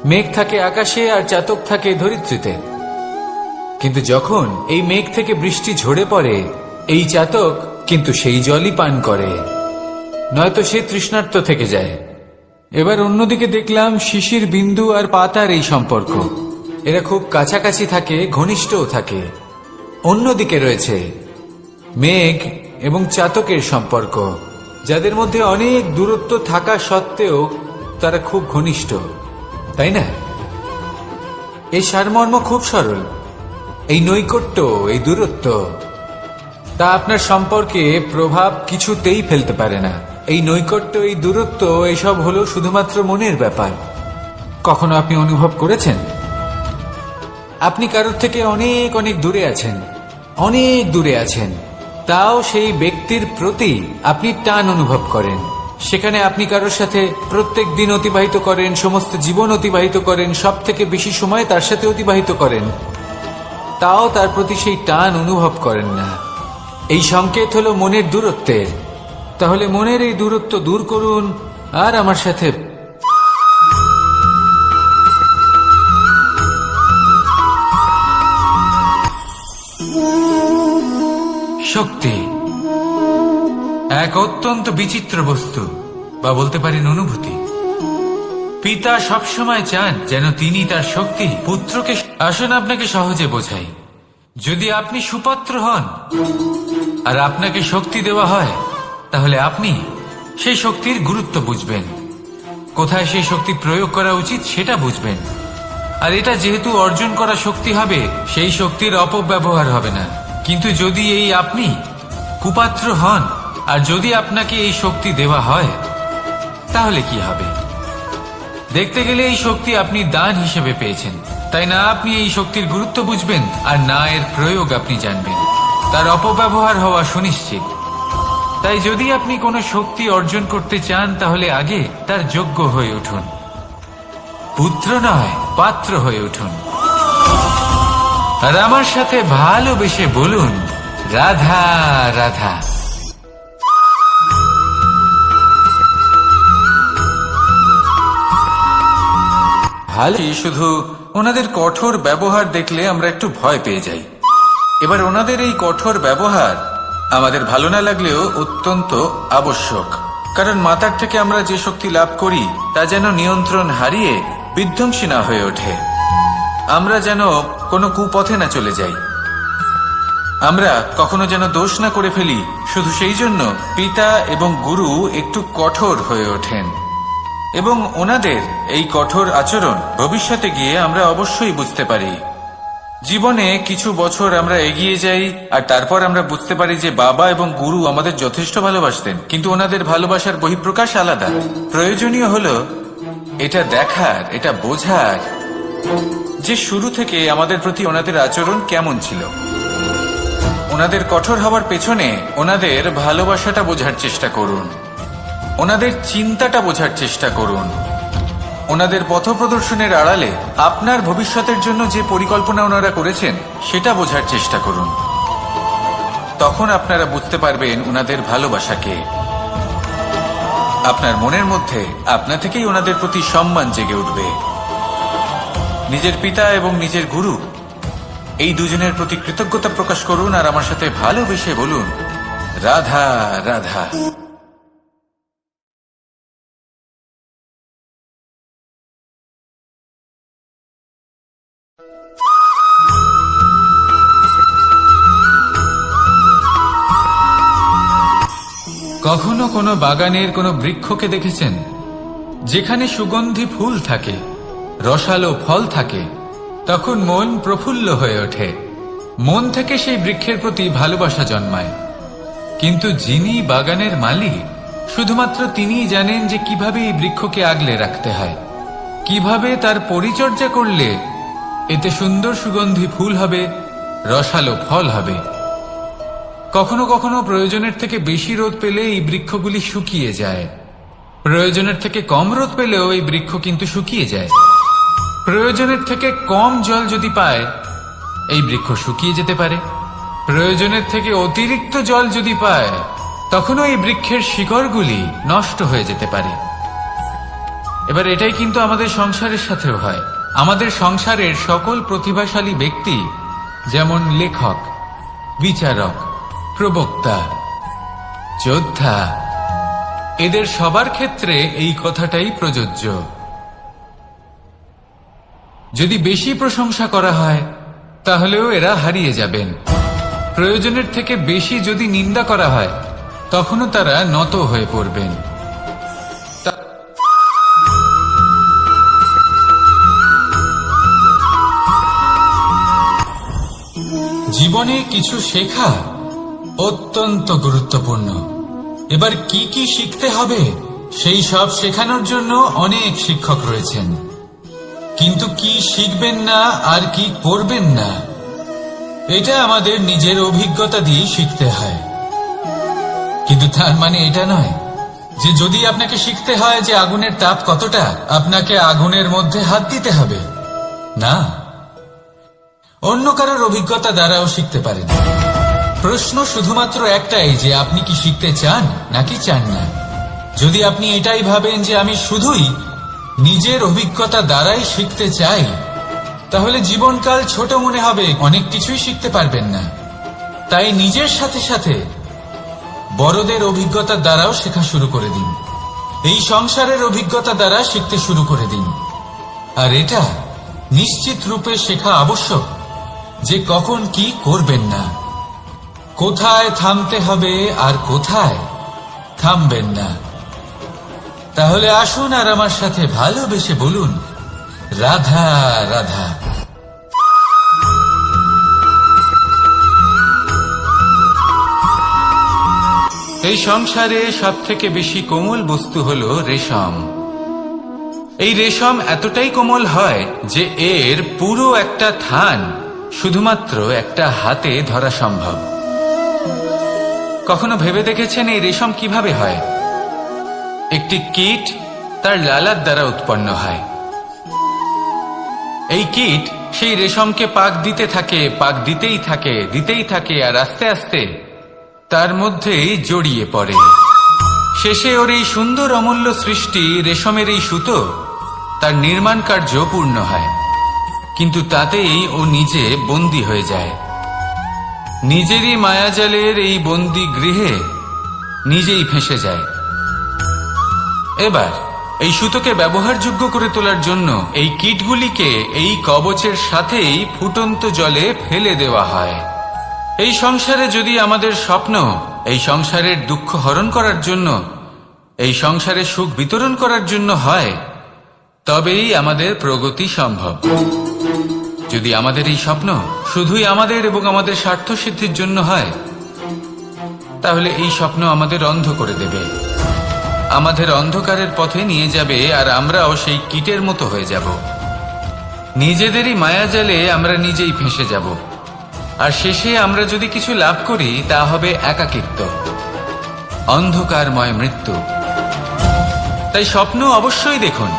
মেঘ থাকে আকাশে আর চাতক থাকে ধরিত্রীতে। কিন্তু যখন এই মেঘ থেকে বৃষ্টি ঝরে পড়ে, এই চাতক কিন্তু সেই জলই পান করে, নয়তো সে তৃষ্ণার্ত থেকে যায়। এবার অন্যদিকে দেখলাম শিশির বিন্দু আর পাতার এই সম্পর্ক। এরা খুব কাছাকাছি থাকে, ঘনিষ্ঠও থাকে। অন্যদিকে রয়েছে মেঘ এবং চাতকের সম্পর্ক, যাদের মধ্যে অনেক দূরত্ব থাকা সত্ত্বেও তারা খুব ঘনিষ্ঠ, তাই না? এই সারমর্ম খুব সরল। এই নৈকট্য, এই দূরত্ব, তা আপনার সম্পর্কে প্রভাব কিছুতেই ফেলতে পারে না। এই নৈকট্য, এই দূরত্ব, এসব হলো শুধুমাত্র মনের ব্যাপার। কখনো আপনি অনুভব করেছেন আপনি কারোর থেকে অনেক অনেক দূরে আছেন, অনেক দূরে আছেন, তাও সেই ব্যক্তির প্রতি আপনি টান অনুভব করেন। সেখানে আপনি কারোর সাথে প্রত্যেক দিন অতিবাহিত করেন, সমস্ত জীবন অতিবাহিত করেন, সব থেকে বেশি সময় তার সাথে অতিবাহিত করেন, তাও তার প্রতি সেই টান অনুভব করেন না। এই সংকেত হলো মনের দূরত্বের। তাহলে মনের এই দূরত্ব দূর করুন আর আমার সাথে শক্তি এক অত্যন্ত বিচিত্র বস্তু, বা বলতে পারেন অনুভূতি। পিতা সবসময় চান যেন তিনি তার শক্তি পুত্রকে। আসুন আপনাকে সহজে বোঝাই। যদি আপনি সুপাত্র হন আর আপনাকে শক্তি দেওয়া হয়, তাহলে আপনি সেই শক্তির গুরুত্ব বুঝবেন, কোথায় সেই শক্তি প্রয়োগ করা উচিত সেটা বুঝবেন। আর এটা যেহেতু অর্জন করা শক্তি হবে, সেই শক্তির অপব্যবহার হবে না। কিন্তু যদি এই আপনি কুপাত্র হন আর যদি আপনাকে এই শক্তি দেওয়া হয়, তাহলে কি হবে? দেখতে গেলে এই শক্তি আপনি দান হিসেবে পেয়েছেন, তাই না আপনি এই শক্তির গুরুত্ব বুঝবেন আর না এর প্রয়োগ আপনি জানবেন। তার অপব্যবহার হওয়া সুনিশ্চিত। তাই যদি আপনি কোনো শক্তি অর্জন করতে চান, তাহলে আগে তার যোগ্য হয়ে উঠুন। পুত্র নয়, পাত্র হয়ে উঠুন। আর আমার সাথে ভালোবেসে বলুন, রাধা রাধা। ভালো, শুধু ওনাদের কঠোর ব্যবহার দেখলে আমরা একটু ভয় পেয়ে যাই। এবার ওনাদের এই কঠোর ব্যবহার আমাদের ভালো না লাগলেও অত্যন্ত আবশ্যক, কারণ মাতার থেকে আমরা যে শক্তি লাভ করি তা যেন নিয়ন্ত্রণ হারিয়ে বিধ্বংসী না হয়ে ওঠে। আমরা যেন কোনো কুপথে না চলে যাই, আমরা কখনো যেন দোষ না করে ফেলি। শুধু সেই জন্য পিতা এবং গুরু একটু কঠোর হয়ে ওঠেন, এবং ওনাদের এই কঠোর আচরণ ভবিষ্যতে গিয়ে আমরা অবশ্যই বুঝতে পারি। জীবনে কিছু বছর আমরা এগিয়ে যাই আর তারপর আমরা বুঝতে পারি যে বাবা এবং গুরু আমাদের যথেষ্ট ভালোবাসতেন, কিন্তু ওনাদের ভালোবাসার বহিঃপ্রকাশ আলাদা। প্রয়োজনীয় হলো এটা দেখার, এটা বোঝার যে শুরু থেকে আমাদের প্রতি ওনাদের আচরণ কেমন ছিল। ওনাদের কঠোর হওয়ার পেছনে ওনাদের ভালোবাসাটা বোঝার চেষ্টা করুন, ওনাদের চিন্তাটা বোঝার চেষ্টা করুন, ওনাদের পথপ্রদর্শনের আড়ালে আপনার ভবিষ্যতের জন্য যে পরিকল্পনা ওনারা করেছেন সেটা বোঝার চেষ্টা করুন। তখন আপনারা বুঝতে পারবেন ওনাদের ভালোবাসাকে। আপনার মনের মধ্যে আপনা থেকেই ওনাদের প্রতি সম্মান জেগে উঠবে। নিজের পিতা এবং নিজের গুরু এই দুজনের প্রতি কৃতজ্ঞতা প্রকাশ করুন আর আমার সাথে ভালোবেসে বলুন, রাধা রাধা। কখনো কোনো বাগানের কোনো বৃক্ষকে দেখেছেন যেখানে সুগন্ধি ফুল থাকে, রসালো ফল থাকে? তখন মন প্রফুল্ল হয়ে ওঠে, মন থেকে সেই বৃক্ষের প্রতি ভালোবাসা জন্মায়। কিন্তু যিনি বাগানের মালিক, শুধুমাত্র তিনিই জানেন যে কিভাবে এই বৃক্ষকে আগলে রাখতে হয়, কিভাবে তার পরিচর্যা করলে এতে সুন্দর সুগন্ধি ফুল হবে, রসালো ফল হবে। কখনো কখনো প্রয়োজনের থেকে বেশি রোদ পেলে এই বৃক্ষগুলি শুকিয়ে যায়, প্রয়োজনের থেকে কম রোদ পেলেও এই বৃক্ষ কিন্তু শুকিয়ে যায়। প্রয়োজনের থেকে কম জল যদি পায়, এই বৃক্ষ শুকিয়ে যেতে পারে। প্রয়োজনের থেকে অতিরিক্ত জল যদি পায়, তখনও এই বৃক্ষের শিকড়গুলি নষ্ট হয়ে যেতে পারে। এবার এটাই কিন্তু আমাদের সংসারের সাথেও হয়। আমাদের সংসারের সকল প্রতিভাশালী ব্যক্তি, যেমন লেখক, বিচারক, প্রবক্তা, যোদ্ধা, এদের সবার ক্ষেত্রে এই কথাটাই প্রযোজ্য। যদি বেশি প্রশংসা করা হয় তাহলেও এরা হারিয়ে যাবেন। প্রয়োজনের থেকে বেশি যদি নিন্দা করা হয় তখনও তারা নত হয়ে পড়বেন। জীবনে কিছু শেখা অত্যন্ত গুরুত্বপূর্ণ। এবার কি কি শিখতে হবে সেই সব শেখানোর জন্য অনেক শিক্ষক রয়েছেন, কিন্তু কি শিখবেন না আর কি করবেন না এটা আমাদের নিজের অভিজ্ঞতা দিয়ে শিখতে হয়। কিন্তু তার মানে এটা নয় যে যদি আপনাকে শিখতে হয় যে আগুনের তাপ কতটা, আপনাকে আগুনের মধ্যে হাত দিতে হবে। না, অন্য কারোর অভিজ্ঞতা দ্বারাও শিখতে পারেন। প্রশ্ন শুধুমাত্র একটাই যে আপনি কি শিখতে চান নাকি চান না। যদি আপনি এটাই ভাবেন যে আমি শুধুই নিজের অভিজ্ঞতা দ্বারাই শিখতে চাই, তাহলে জীবনকাল ছোট মনে হবে, অনেক কিছুই শিখতে পারবেন না। তাই নিজের সাথে সাথে বড়দের অভিজ্ঞতার দ্বারাও শেখা শুরু করে দিন। এই সংসারের অভিজ্ঞতা দ্বারা শিখতে শুরু করে দিন। আর এটা নিশ্চিত রূপে শেখা আবশ্যক যে কখন কি করবেন না, কোথায় থামতে হবে আর কোথায় থামবেন না। তাহলে আসুন আর আমার সাথে ভালোবেসে বলুন, রাধা রাধা। এই সংসারে সবথেকে বেশি কোমল বস্তু হলো রেশম। এই রেশম এতটাই কোমল হয় যে এর পুরো একটা থান শুধুমাত্র একটা হাতে ধরা সম্ভব। কখনো ভেবে দেখেছেন এই রেশম কিভাবে হয়? একটি কীট তার লালার দ্বারা উৎপন্ন হয়। এই কীট সেই রেশমকে পাক দিতে থাকে, পাক দিতেই থাকে, দিতেই থাকে, আর আস্তে আস্তে তার মধ্যেই জড়িয়ে পড়ে। শেষে ওর এই সুন্দর অমূল্য সৃষ্টি রেশমের এই সুতো তার নির্মাণ কার্য পূর্ণ হয়, কিন্তু তাতেই ও নিজে বন্দী হয়ে যায়। নিজেরই মায়াজালের এই বন্দী গৃহে নিজেই ফেঁসে যায়। এবার এই সুতোকে ব্যবহারযোগ্য করে তোলার জন্য এই কীটগুলিকে এই কবচের সাথেই ফুটন্ত জলে ফেলে দেওয়া হয়। এই সংসারে যদি আমাদের স্বপ্ন এই সংসারের দুঃখ হরণ করার জন্য, এই সংসারে সুখ বিতরণ করার জন্য হয়, তবেই আমাদের প্রগতি সম্ভব। যদি আমাদের এই স্বপ্ন শুধুই আমাদের এবং আমাদের স্বার্থ সিদ্ধির জন্য হয়, তাহলে এই স্বপ্ন আমাদের অন্ধ করে দেবে, আমাদের অন্ধকারের পথে নিয়ে যাবে, আর আমরাও সেই কীটের মতো হয়ে যাব। নিজেদেরই মায়াজালে আমরা নিজেই ফেঁসে যাব। আর শেষে আমরা যদি কিছু লাভ করি তা হবে একাকিত্ব, অন্ধকারময় মৃত্যু। তাই স্বপ্ন অবশ্যই দেখুন,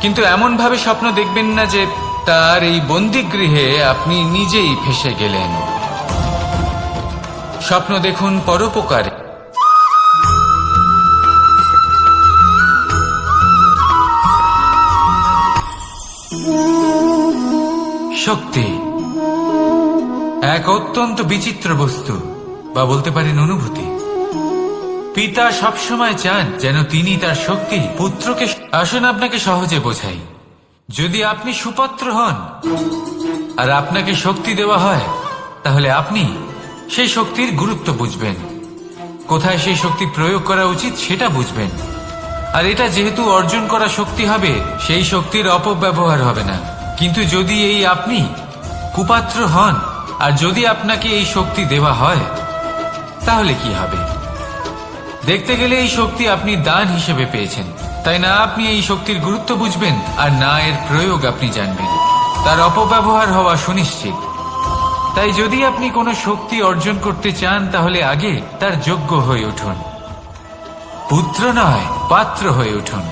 কিন্তু এমন ভাবে স্বপ্ন দেখবেন না যে তার এই বন্দিগৃহে আপনি নিজেই ফেঁসে গেলেন। স্বপ্ন দেখুন পরোপকারে। শক্তি এক অত্যন্ত বিচিত্র বস্তু, বা বলতে পারেন অনুভূতি। পিতা সবসময় চান যেন তিনি তার শক্তি পুত্রকে। আসুন আপনাকে সহজে বোঝাই। যদি আপনি সুপাত্র হন আর আপনাকে শক্তি দেওয়া হয়, তাহলে আপনি সেই শক্তির গুরুত্ব বুঝবেন, কোথায় সেই শক্তি প্রয়োগ করা উচিত সেটা বুঝবেন। আর এটা যেহেতু অর্জন করা শক্তি হবে, সেই শক্তির অপব্যবহার হবে না। কিন্তু যদি এই আপনি কুপাত্র হন আর যদি আপনাকে এই শক্তি দেওয়া হয়, তাহলে কি হবে? দেখতে গেলে এই শক্তি আপনি দান হিসেবে পেয়েছেন, তাই না আপনি এই শক্তির গুরুত্ব বুঝবেন আর না এর প্রয়োগ আপনি জানবেন। তার অপব্যবহার হওয়া সুনিশ্চিত। তাই যদি আপনি কোনো শক্তি অর্জন করতে চান, তাহলে আগে তার যোগ্য হয়ে উঠুন। পুত্র নয়, পাত্র হয়ে উঠুন।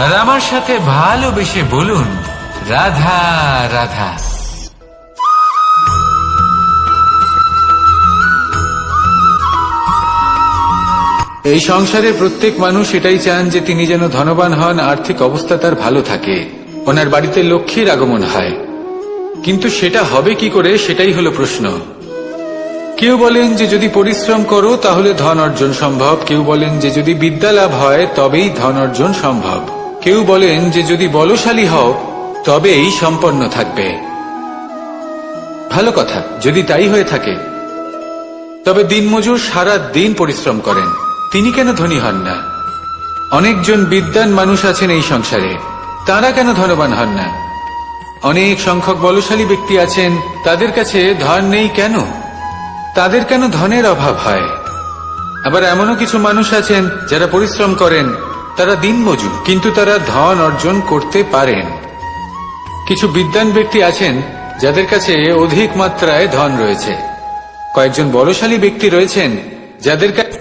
আর আমার সাথে ভালোবেসে বলুন, রাধা রাধা। এই সংসারে প্রত্যেক মানুষ এটাই চান যে তিনি যেন ধনবান হন, আর্থিক অবস্থা তার ভালো থাকে, ওনার বাড়িতে লক্ষ্মীর আগমন হয়। কিন্তু সেটা হবে কি করে, সেটাই হলো প্রশ্ন। কেউ বলেন যে যদি পরিশ্রম করো তাহলে ধন অর্জন সম্ভব, কেউ বলেন যে যদি বিদ্যা লাভ হয় তবেই ধন অর্জন সম্ভব, কেউ বলেন যে যদি বলশালী হও তবেই সম্পন্ন থাকবে। ভালো কথা, যদি তাই হয়ে থাকে, তবে দিনমজুর সারা দিন পরিশ্রম করেন, তিনি কেন ধনী হন না? অনেকজন বিদ্বান মানুষ আছেন এই সংসারে, তারা কেন ধনবান হন না? অনেক সংখ্যক বলশালী ব্যক্তি আছেন, তাদের কাছে ধন নেই কেন? তাদের কেন ধনের অভাব হয়? আবার এমনও কিছু মানুষ আছেন যারা পরিশ্রম করেন, তারা দিনমজুর, কিন্তু তারা ধন অর্জন করতে পারেন। কিছু বিদ্বান ব্যক্তি আছেন যাদের কাছে অধিক মাত্রায় ধন রয়েছে। কয়েকজন বলশালী ব্যক্তি রয়েছেন যাদের কাছে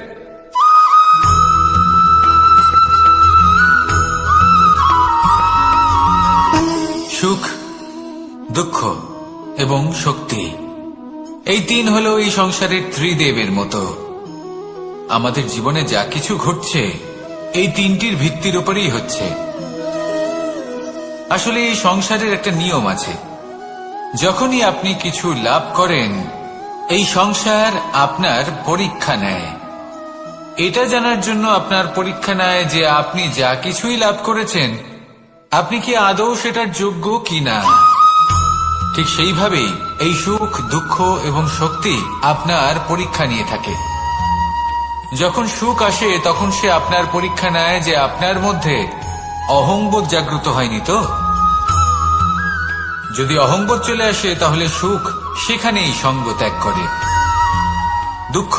সুখ, দুঃখ এবং শক্তি, এই তিন হলো এই সংসারের ত্রিদেবের মতো। আমাদের জীবনে যা কিছু ঘটছে এই তিনটির ভিত্তির উপরেই হচ্ছে। আসলে এই সংসারের একটা নিয়ম আছে, যখনই আপনি কিছু লাভ করেন, এই সংসার আপনার পরীক্ষা নেয়। এটা জানার জন্য আপনার পরীক্ষা নেয় যে আপনি যা কিছুই লাভ করেছেন, আপনি কি আদৌ সেটার যোগ্য কিনা। ঠিক সেইভাবেই এই সুখ, দুঃখ এবং শক্তি আপনার পরীক্ষা নিয়ে থাকে। যখন সুখ আসে তখন সে আপনার পরীক্ষা নেয় যে আপনার মধ্যে অহংবোধ জাগ্রত হয়নি তো। যদি অহংবোধ চলে আসে তাহলে সুখ সেখানেই সঙ্গ ত্যাগ করে। দুঃখ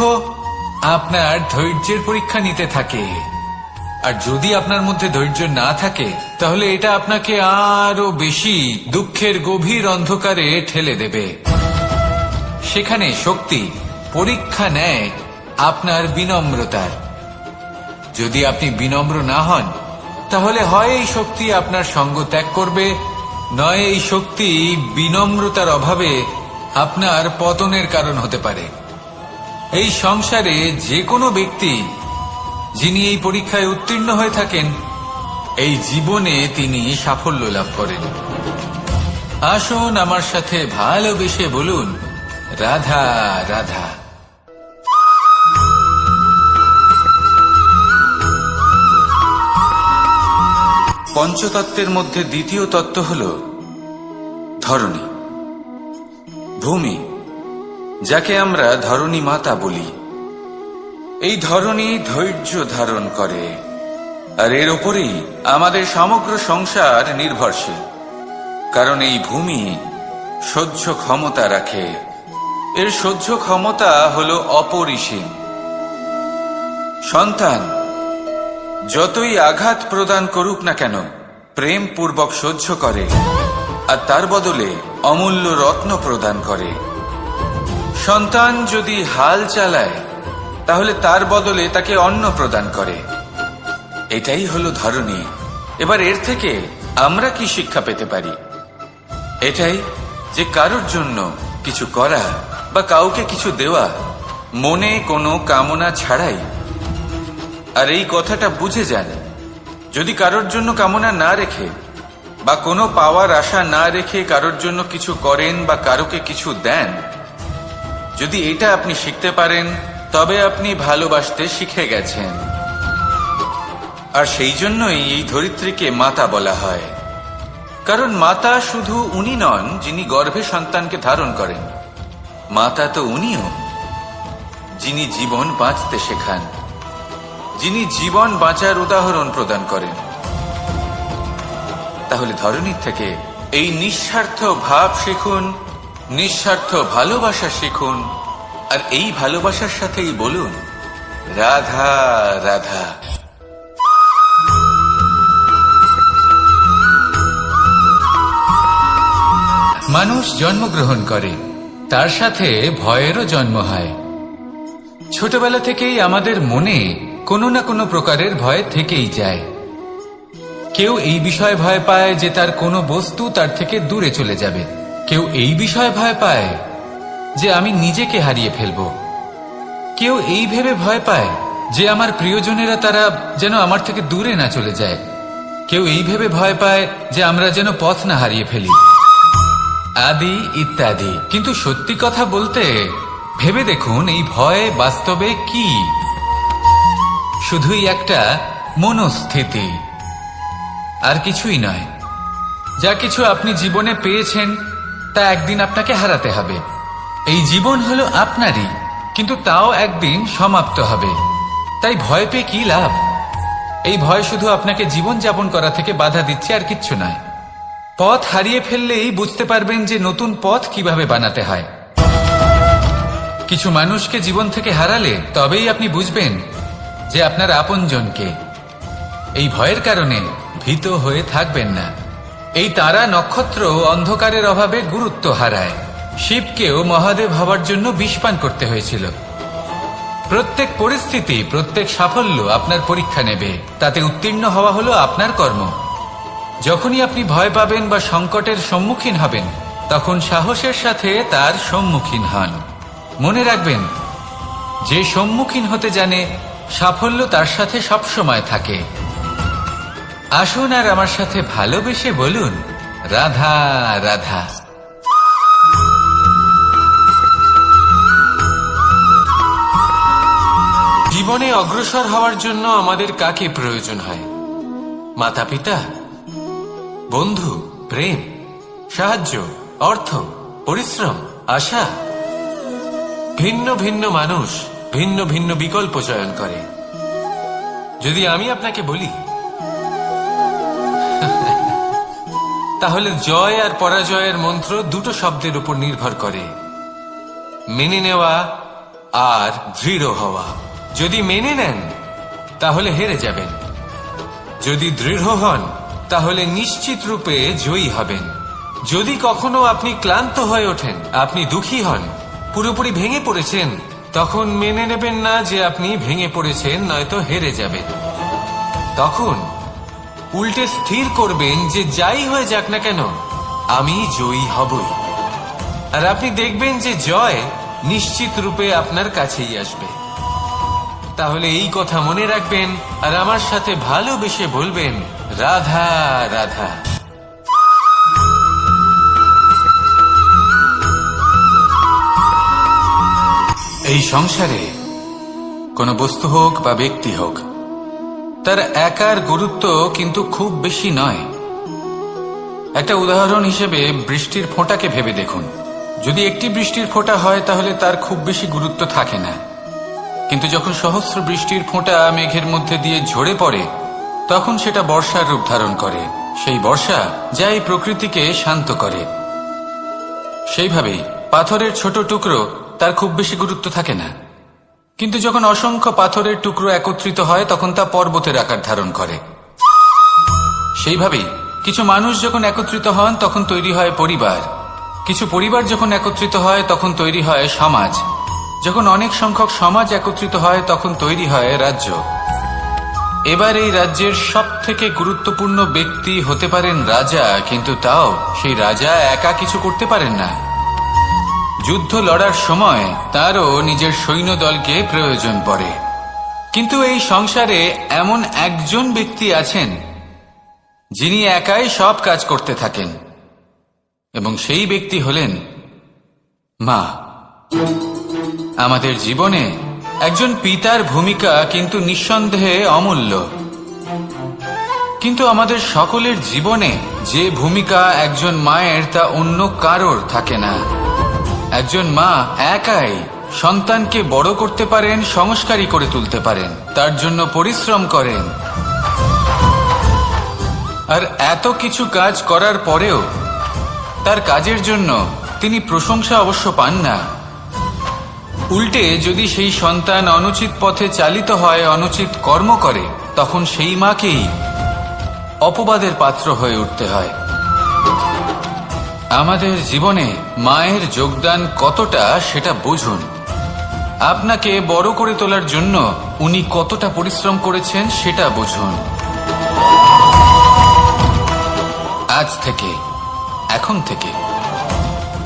আপনার ধৈর্যের পরীক্ষা নিতে থাকে, আর যদি আপনার মধ্যে ধৈর্য না থাকে তাহলে এটা আপনাকে আরো বেশি দুঃখের গভীর অন্ধকারে ঠেলে দেবে। সেখানে শক্তি পরীক্ষা নেয় আপনার বিনম্রতার। যদি আপনি বিনম্র না হন, তাহলে হয় এই শক্তি আপনার সঙ্গ ত্যাগ করবে, নয় এই শক্তি বিনম্রতার অভাবে আপনার পতনের কারণ হতে পারে। এই সংসারে যে কোনো ব্যক্তি যিনি এই পরীক্ষায় উত্তীর্ণ হয়ে থাকেন, এই জীবনে তিনি সাফল্য লাভ করেন। আসুন আমার সাথে ভালোবেসে বলুন, রাধা রাধা। পঞ্চতত্ত্বের মধ্যে দ্বিতীয় তত্ত্ব হল ধরণী, ভূমি, যাকে আমরা ধরণী মাতা বলি। এই ধরণী ধৈর্য ধারণ করে, আর এর ওপরেই আমাদের সমগ্র সংসার নির্ভরশীল। কারণ এই ভূমি সহ্য ক্ষমতা রাখে, এর সহ্য ক্ষমতা হল অপরিসীম। সন্তান যতই আঘাত প্রদান করুক না কেন, প্রেম পূর্বক সহ্য করে, আর তার বদলে অমূল্য রত্ন প্রদান করে। সন্তান যদি হাল চালায় তাহলে তার বদলে তাকে অন্ন প্রদান করে। এটাই হলো ধরনী। এবার এর থেকে আমরা কি শিক্ষা পেতে পারি? এটাই যে কারোর জন্য কিছু করা বা কাউকে কিছু দেওয়া মনে কোনো কামনা ছাড়াই। আর এই কথাটা বুঝে যান, যদি কারোর জন্য কামনা না রেখে বা কোনো পাওয়ার আশা না রেখে কারোর জন্য কিছু করেন বা কারোকে কিছু দেন, যদি এটা আপনি শিখতে পারেন তবে আপনি ভালোবাসতে শিখে গেছেন। আর সেই জন্যই এই ধরিত্রীকে মাতা বলা হয়। কারণ মাতা শুধু উনি নন যিনি গর্ভে সন্তানকে ধারণ করেন, মাতা তো উনিও যিনি জীবন বাঁচতে শেখান, যিনি জীবন বাঁচার উদাহরণ প্রদান করেন। তাহলে ধরনীর থেকে এই নিঃস্বার্থ ভাব শিখুন, নিঃস্বার্থ ভালোবাসা শিখুন, আর এই ভালোবাসার সাথেই বলুন রাধা রাধা। মানুষ জন্মগ্রহণ করে, তার সাথে ভয়েরও জন্ম হয়। ছোটবেলা থেকেই আমাদের মনে কোনো না কোনো প্রকারের ভয় থেকেই যায়। কেউ এই বিষয়ে ভয় পায় যে তার কোনো বস্তু তার থেকে দূরে চলে যাবে, কেউ এই বিষয়ে ভয় পায় যে আমি নিজেকে হারিয়ে ফেলব, কেউ এই ভেবে ভয় পায় যে আমার প্রিয়জনেরা তারা যেন আমার থেকে দূরে না চলে যায়, কেউ এই ভেবে ভয় পায় যে আমরা যেন পথ না হারিয়ে ফেলি, আদি ইত্যাদি। কিন্তু সত্যি কথা বলতে ভেবে দেখুন এই ভয় বাস্তবে কি? শুধুই একটা মনস্থিতি, আর কিছুই নয়। যা কিছু আপনি জীবনে পেয়েছেন তা একদিন আপনাকে হারাতে হবে। এই জীবন হলো আপনারই, কিন্তু তাও একদিন সমাপ্ত হবে। তাই ভয় পেয়ে কি লাভ? এই ভয় শুধু আপনাকে জীবন যাপন করা থেকে বাধা দিচ্ছে, আর কিচ্ছু নয়। পথ হারিয়ে ফেললেই বুঝতে পারবেন যে নতুন পথ কিভাবে বানাতে হয়। কিছু মানুষকে জীবন থেকে হারালে তবেই আপনি বুঝবেন যে আপনার আপনজনকে। এই ভয়ের কারণে ভীত হয়ে থাকবেন না। এই তারা নক্ষত্র অন্ধকারের অভাবে গুরুত্ব হারায়। শিবকেও মহাদেব হবার জন্য বিষপান করতে হয়েছিল। প্রত্যেক পরিস্থিতি, প্রত্যেক সাফল্য আপনার পরীক্ষা নেবে, তাতে উত্তীর্ণ হওয়া হলো আপনার কর্ম। যখনই আপনি ভয় পাবেন বা সংকটের সম্মুখীন হবেন, তখন সাহসের সাথে তার সম্মুখীন হন। মনে রাখবেন, যে সম্মুখীন হতে জানে সাফল্য তার সাথে সবসময় থাকে। আসুন আর আমার সাথে ভালোবেসে বলুন রাধা রাধা। জীবনে অগ্রসর হওয়ার জন্য আমাদের কাকে প্রয়োজন হয়? মাতা পিতা, বন্ধু, প্রেম, সাহায্য, অর্থ, পরিশ্রম, আশা। ভিন্ন ভিন্ন মানুষ ভিন্ন ভিন্ন বিকল্প চয়ন করে। যদি আমি আপনাকে বলি তাহলে জয় আর পরাজয়ের মন্ত্র দুটো শব্দের উপর নির্ভর করে, মেনে নেওয়া আর দৃঢ় হওয়া। যদি মেনে নেন তাহলে হেরে যাবেন, যদি দৃঢ় হন তাহলে নিশ্চিত রূপে জয়ী হবেন। যদি কখনো আপনি ক্লান্ত হয়ে ওঠেন, আপনি দুঃখী হন, পুরোপুরি ভেঙে পড়েছেন, তখন মেনে নেবেন না যে আপনি ভেঙে পড়েছেন, নয়তো হেরে যাবেন। তখন উল্টে স্থির করবেন যে যাই হয়ে যাক না কেন আমি জয়ী হবই। আর আপনি দেখবেন যে জয় নিশ্চিত রূপে আপনার কাছেই আসবে। তাহলে এই কথা মনে রাখবেন আর আমার সাথে ভালোবেসে বলবেন রাধা রাধা। এই সংসারে কোনো বস্তু হোক বা ব্যক্তি হোক, তার একার গুরুত্ব কিন্তু খুব বেশি নয়। একটা উদাহরণ হিসেবে বৃষ্টির ফোঁটাকে ভেবে দেখুন। যদি একটি বৃষ্টির ফোঁটা হয় তাহলে তার খুব বেশি গুরুত্ব থাকে না, কিন্তু যখন সহস্র বৃষ্টির ফোঁটা মেঘের মধ্যে দিয়ে ঝরে পড়ে, তখন সেটা বর্ষার রূপ ধারণ করে। সেই বর্ষা যা এই প্রকৃতিকে শান্ত করে। সেইভাবেই পাথরের ছোট টুকরো তার খুব বেশি গুরুত্ব থাকে না, কিন্তু যখন অসংখ্য পাথরের টুকরো একত্রিত হয় তখন তা পর্বতের আকার ধারণ করে। সেইভাবেই কিছু মানুষ যখন একত্রিত হন তখন তৈরি হয় পরিবার, কিছু পরিবার যখন একত্রিত হয় তখন তৈরি হয় সমাজ, যখন অনেক সংখ্যক সমাজ একত্রিত হয় তখন তৈরি হয় রাজ্য। এবার এই রাজ্যের সব থেকে গুরুত্বপূর্ণ ব্যক্তি হতে পারেন রাজা, কিন্তু তাও সেই রাজা একা কিছু করতে পারেন না। যুদ্ধ লড়ার সময় তারও নিজের সৈন্যদলকে প্রয়োজন পড়ে। কিন্তু এই সংসারে এমন একজন ব্যক্তি আছেন যিনি একাই সব কাজ করতে থাকেন, এবং সেই ব্যক্তি হলেন মা। আমাদের জীবনে একজন পিতার ভূমিকা কিন্তু নিঃসন্দেহে অমূল্য, কিন্তু আমাদের সকলের জীবনে যে ভূমিকা একজন মায়ের তা অন্য কারোর থাকে না। একজন মা একাই সন্তানকে বড় করতে পারেন, সংস্কারী করে তুলতে পারেন, তার জন্য পরিশ্রম করেন। আর এত কিছু কাজ করার পরেও তার কাজের জন্য তিনি প্রশংসা অবশ্য পান না। উল্টে যদি সেই সন্তান অনুচিত পথে চালিত হয়, অনুচিত কর্ম করে, তখন সেই মাকেই অপবাদের পাত্র হয়ে উঠতে হয়। আমাদের জীবনে মায়ের যোগদান কতটা সেটা বুঝুন। আপনাকে বড় করে তোলার জন্য উনি কতটা পরিশ্রম করেছেন সেটা বুঝুন। আজ থেকে, এখন থেকে,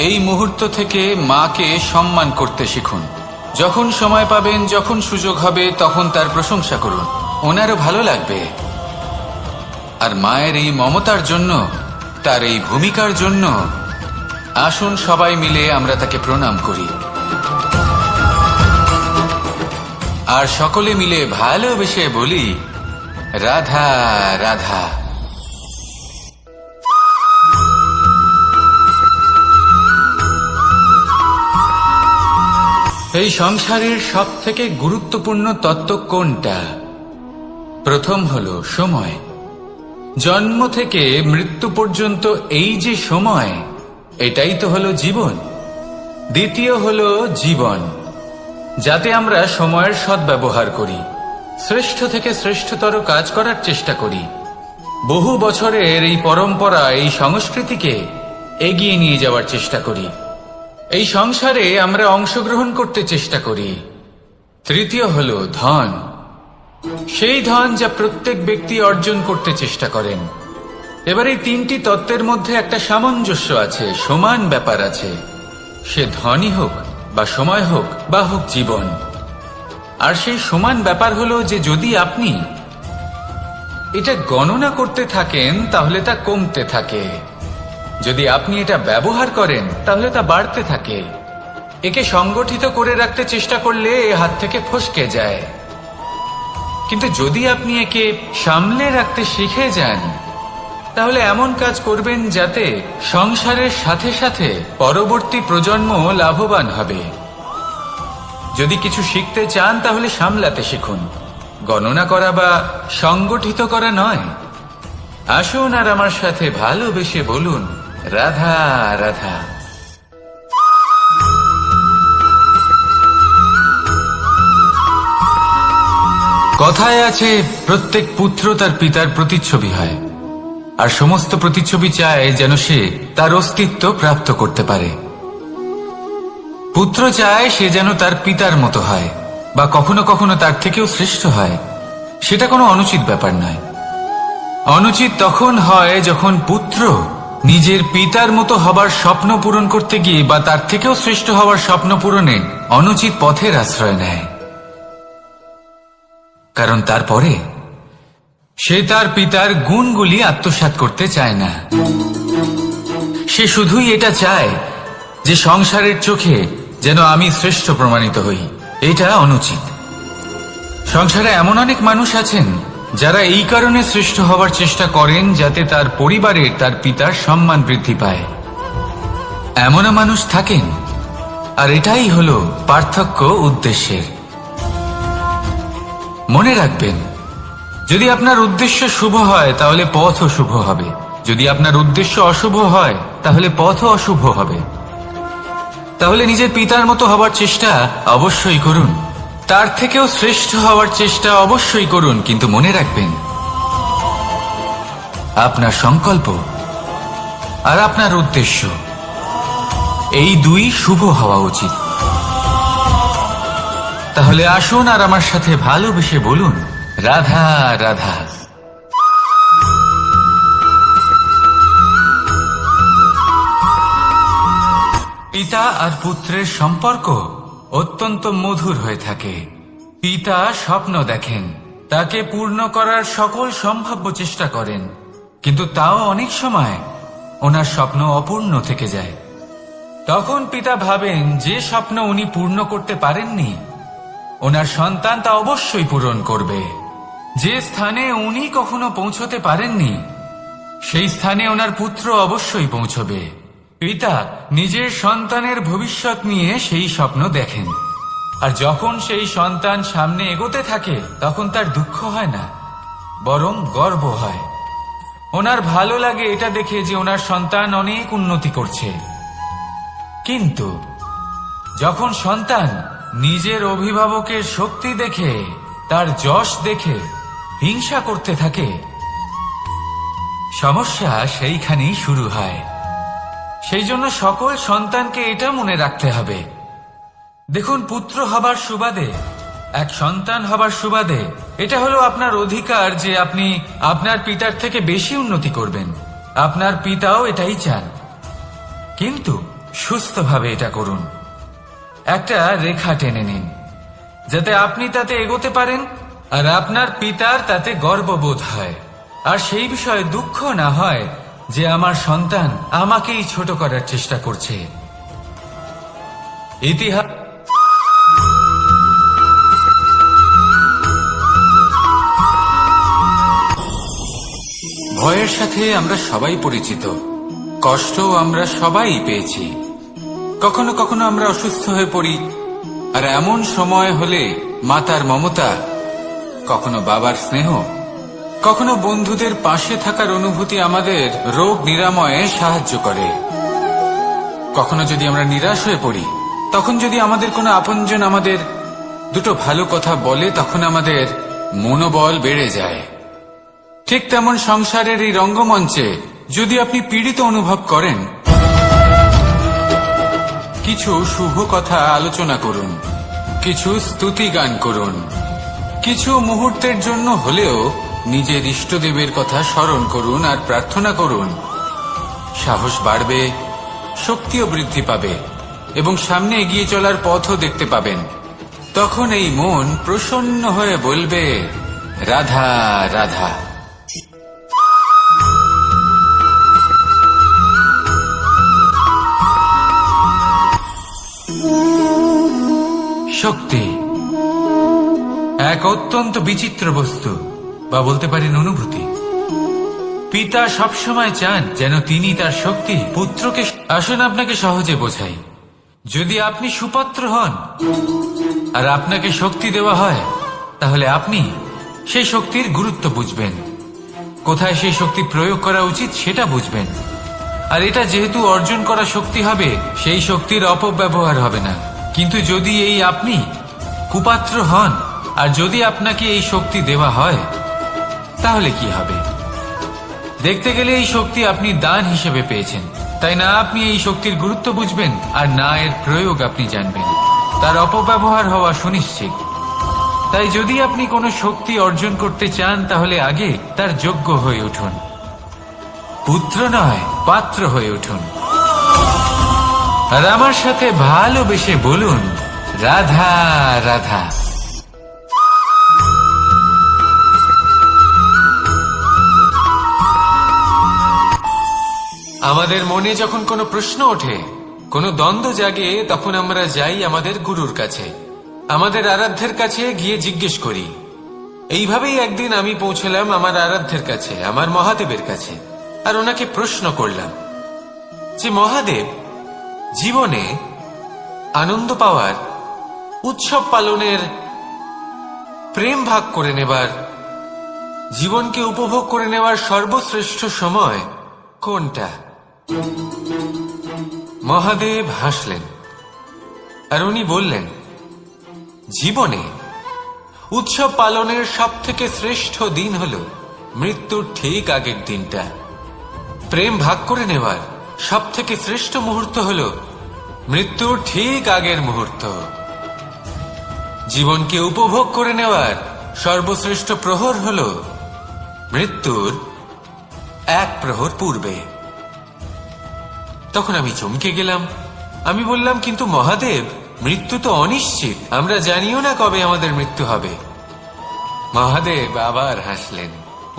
এই মুহূর্ত থেকে মাকে সম্মান করতে শিখুন। যখন সময় পাবেন, যখন সুযোগ হবে, তখন তার প্রশংসা করুন, ওনারও ভালো লাগবে। আর মায়ের এই মমতার জন্য, তার এই ভূমিকার জন্য আসুন সবাই মিলে আমরা তাকে প্রণাম করি, আর সকলে মিলে ভালোবেসে বলি, রাধা রাধা। এই সংসারের সব থেকে গুরুত্বপূর্ণ তত্ত্ব কোনটা? প্রথম হলো সময়। জন্ম থেকে মৃত্যু পর্যন্ত এই যে সময়, এটাই তো হলো জীবন। দ্বিতীয় হলো জীবন, যাতে আমরা সময়ের সদ্ব্যবহার করি, শ্রেষ্ঠ থেকে শ্রেষ্ঠতর কাজ করার চেষ্টা করি। বহু বছরের এই পরম্পরা, এই সংস্কৃতিকে এগিয়ে নিয়ে যাওয়ার চেষ্টা করি। এই সংসারে আমরা অংশগ্রহণ করতে চেষ্টা করি। তৃতীয় হলো ধন, সেই ধন যা প্রত্যেক ব্যক্তি অর্জন করতে চেষ্টা করেন। এবার এই তিনটি তত্ত্বের মধ্যে একটা সামঞ্জস্য আছে, সমান ব্যাপার আছে। সে ধনই হোক বা সময় হোক বা হোক জীবন। আর সেই সমান ব্যাপার হলো যে যদি আপনি এটা গণনা করতে থাকেন তাহলে তা কমতে থাকে, যদি আপনি এটা ব্যবহার করেন তাহলে তা বাড়তে থাকে। একে সংগঠিত করে রাখতে চেষ্টা করলে এ হাত থেকে ফসকে যায়, কিন্তু যদি আপনি একে সামলে রাখতে শিখে যান তাহলে এমন কাজ করবেন যাতে সংসারের সাথে সাথে পরবর্তী প্রজন্ম লাভবান হবে। যদি কিছু শিখতে চান তাহলে সামলাতে শিখুন, গণনা করা বা সংগঠিত করা নয়। আসুন আর আমার সাথে ভালোবেসে বলুন, রাধা রাধা। কথায় আছে, প্রত্যেক পুত্র তার পিতার প্রতিচ্ছবি হয়, আর সমস্ত প্রতিচ্ছবি চায় যেন সে তার অস্তিত্ব প্রাপ্ত করতে পারে। পুত্র চায় সে যেন তার পিতার মতো হয়, বা কখনো কখনো তার থেকেও শ্রেষ্ঠ হয়। সেটা কোনো অনুচিত ব্যাপার নয়। অনুচিত তখন হয় যখন পুত্র নিজের পিতার মতো হবার স্বপ্ন পূরণ করতে গিয়ে বা তার থেকেও শ্রেষ্ঠ হওয়ার স্বপ্ন পূরণে অনুচিত পথের আশ্রয় নেয়। কারণ তারপরে সে তার পিতার গুণগুলি আত্মসাৎ করতে চায় না। সে শুধুই এটা চায় যে সংসারের চোখে যেন আমি শ্রেষ্ঠ প্রমাণিত হই। এটা অনুচিত। সংসারে এমন অনেক মানুষ আছেন যারা এই কারণে শ্রেষ্ঠ হওয়ার চেষ্টা করেন যাতে তার পরিবারের, তার পিতার সম্মান বৃদ্ধি পায়। এমনও মানুষ থাকেন, আর এটাই হলো পার্থক্য উদ্দেশ্যের। মনে রাখবেন, যদি আপনার উদ্দেশ্য শুভ হয় তাহলে পথও শুভ হবে, যদি আপনার উদ্দেশ্য অশুভ হয় তাহলে পথও অশুভ হবে। তাহলে নিজের পিতার মতো হবার চেষ্টা অবশ্যই করুন, তার থেকেও শ্রেষ্ঠ হওয়ার চেষ্টা অবশ্যই করুন, কিন্তু মনে রাখবেন আপনার সংকল্প আর আপনার উদ্দেশ্য এই দুই শুভ হওয়া উচিত। তাহলে আসুন আর আমার সাথে ভালোবেসে বলুন, রাধা রাধা। পিতা আর পুত্রের সম্পর্ক অত্যন্ত মধুর হয়ে থাকে। পিতা স্বপ্ন দেখেন, তাকে পূর্ণ করার সকল সম্ভাব্য চেষ্টা করেন, কিন্তু তাও অনেক সময় ওনার স্বপ্ন অপূর্ণ থেকে যায়। তখন পিতা ভাবেন যে স্বপ্ন উনি পূর্ণ করতে পারেননি, ওনার সন্তান তা অবশ্যই পূরণ করবে। যে স্থানে উনি কখনো পৌঁছতে পারেননি, সেই স্থানে ওনার পুত্র অবশ্যই পৌঁছবে। পিতা নিজের সন্তানের ভবিষ্যৎ নিয়ে সেই স্বপ্ন দেখেন, আর যখন সেই সন্তান সামনে এগোতে থাকে তখন তার দুঃখ হয় না, বরং গর্ব হয়। ওনার ভালো লাগে এটা দেখে যে ওনার সন্তান অনেক উন্নতি করছে। কিন্তু যখন সন্তান নিজের অভিভাবকের শক্তি দেখে, তার যশ দেখে হিংসা করতে থাকে, সমস্যা সেইখানেই শুরু হয়। সেই জন্য সকল সন্তানকে এটা মনে রাখতে হবে, দেখুন, পুত্র হবার সুবাদে, এক সন্তান হবার সুবাদে এটা হলো আপনার অধিকার যে আপনি আপনার পিতার থেকে বেশি উন্নতি করবেন। আপনার পিতাও এটাই চান, কিন্তু সুস্থভাবে এটা করুন। একটা রেখা টেনে নিন যাতে আপনি তাতে এগোতে পারেন আর আপনার পিতার তাতে গর্ববোধ হয়, আর সেই বিষয়ে দুঃখ না হয় যে আমার সন্তান আমাকেই ছোট করার চেষ্টা করছে। ইতিহাস ভয়ের সাথে আমরা সবাই পরিচিত, কষ্ট আমরা সবাই পেয়েছি। কখনো কখনো আমরা অসুস্থ হয়ে পড়ি, আর এমন সময় হলে মাতার মমতা, কখনো বাবার স্নেহ, কখনো বন্ধুদের পাশে থাকার অনুভূতি আমাদের রোগ নিরাময়ে সাহায্য করে। কখনো যদি আমরা নিরাশ হয়ে পড়ি, তখন যদি আমাদের কোনো আপনজন আমাদের দুটো ভালো কথা বলে, তখন আমাদের মনোবল বেড়ে যায়। ঠিক তেমন সংসারের এই রঙ্গমঞ্চে যদি আপনি পীড়িত অনুভব করেন, কিছু শুভ কথা আলোচনা করুন, কিছু স্তুতি গান করুন, কিছু মুহূর্তের জন্য হলেও নিজের ইষ্টদেবের কথা স্মরণ করুন আর প্রার্থনা করুন। সাহস বাড়বে, শক্তিও বৃদ্ধি পাবে এবং সামনে এগিয়ে চলার পথও দেখতে পাবেন। তখন এই মন প্রসন্ন হয়ে বলবে, রাধা রাধা। শক্তি এক অত্যন্ত বিচিত্র বস্তু, বা বলতে পারেন অনুভূতি। পিতা সবসময় চান যেন তিনি তার শক্তি পুত্রকে। আসুন আপনাকে সহজে বোঝাই। যদি আপনি সুপাত্র হন আর আপনাকে শক্তি দেওয়া হয়, তাহলে আপনি সেই শক্তির গুরুত্ব বুঝবেন, কোথায় সেই শক্তি প্রয়োগ করা উচিত সেটা বুঝবেন। আর এটা যেহেতু অর্জন করা শক্তি হবে, সেই শক্তির অপব্যবহার হবে না। কিন্তু যদি এই আপনি কুপাত্র হন আর যদি আপনাকে এই শক্তি দেওয়া হয়, তাহলে কি হবে? দেখতে গেলে এই শক্তি আপনি দান হিসেবে পেয়েছেন, তাই না আপনি এই শক্তির গুরুত্ব বুঝবেন আর না এর প্রয়োগ আপনি জানবেন। তার অপব্যবহার হওয়া সুনিশ্চিত। তাই যদি আপনি কোনো শক্তি অর্জন করতে চান, তাহলে আগে তার যোগ্য হয়ে উঠুন, পুত্র নয় পাত্র হয়ে উঠুন। আর আমার সাথে ভালোবেসে বলুন, রাধা রাধা। আমাদের মনে যখন কোনো প্রশ্ন ওঠে, কোনো দ্বন্দ্ব জাগে, তখন আমরা যাই আমাদের গুরুর কাছে, আমাদের আরাধ্যের কাছে গিয়ে জিজ্ঞেস করি। এইভাবেই একদিন আমি পৌঁছলাম আমার আরাধ্যের কাছে, আমার মহাদেবের কাছে, আর ওনাকে প্রশ্ন করলাম যে মহাদেব, জীবনে আনন্দ পাওয়ার, উৎসব পালনের, প্রেম ভাগ করে নেবার, জীবনকে উপভোগ করে নেওয়ার সর্বশ্রেষ্ঠ সময় কোনটা? মহাদেব হাসলেন আর উনি বললেন, জীবনে উৎসব পালনের সব থেকে শ্রেষ্ঠ দিন হল মৃত্যুর ঠিক আগের দিনটা। প্রেম ভাগ করে নেওয়ার সব থেকে শ্রেষ্ঠ মুহূর্ত হল মৃত্যুর ঠিক আগের মুহূর্ত। জীবনকে উপভোগ করে নেওয়ার সর্বশ্রেষ্ঠ প্রহর হল মৃত্যুর এক প্রহর পূর্বে। তখন আমি চমকে গেলাম। আমি বললাম, কিন্তু মহাদেব, মৃত্যু তো অনিশ্চিত, আমরা জানিও না কবে আমাদের মৃত্যু হবে। মহাদেব আবার হাসলেন।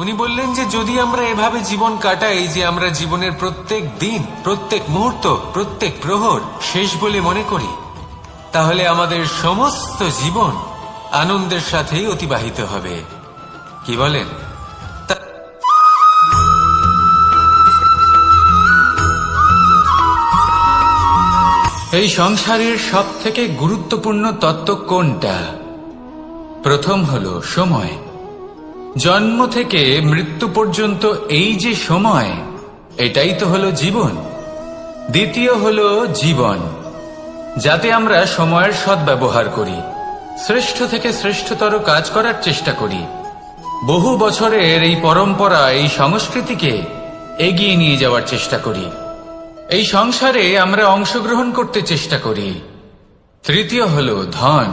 উনি বললেন যে যদি আমরা এভাবে জীবন কাটাই যে আমরা জীবনের প্রত্যেক দিন, প্রত্যেক মুহূর্ত, প্রত্যেক প্রহর শেষ বলে মনে করি, তাহলে আমাদের সমস্ত জীবন আনন্দের সাথেই অতিবাহিত হবে। কি বলেন? এই সংসারের সব থেকে গুরুত্বপূর্ণ তত্ত্ব কোনটা? প্রথম হলো সময়। জন্ম থেকে মৃত্যু পর্যন্ত এই যে সময়, এটাই তো হলো জীবন। দ্বিতীয় হলো জীবন, যাতে আমরা সময়ের সদ্ব্যবহার করি, শ্রেষ্ঠ থেকে শ্রেষ্ঠতর কাজ করার চেষ্টা করি। বহু বছরের এই পরম্পরা, এই সংস্কৃতিকে এগিয়ে নিয়ে যাওয়ার চেষ্টা করি। এই সংসারে আমরা অংশগ্রহণ করতে চেষ্টা করি। তৃতীয় হলো ধন,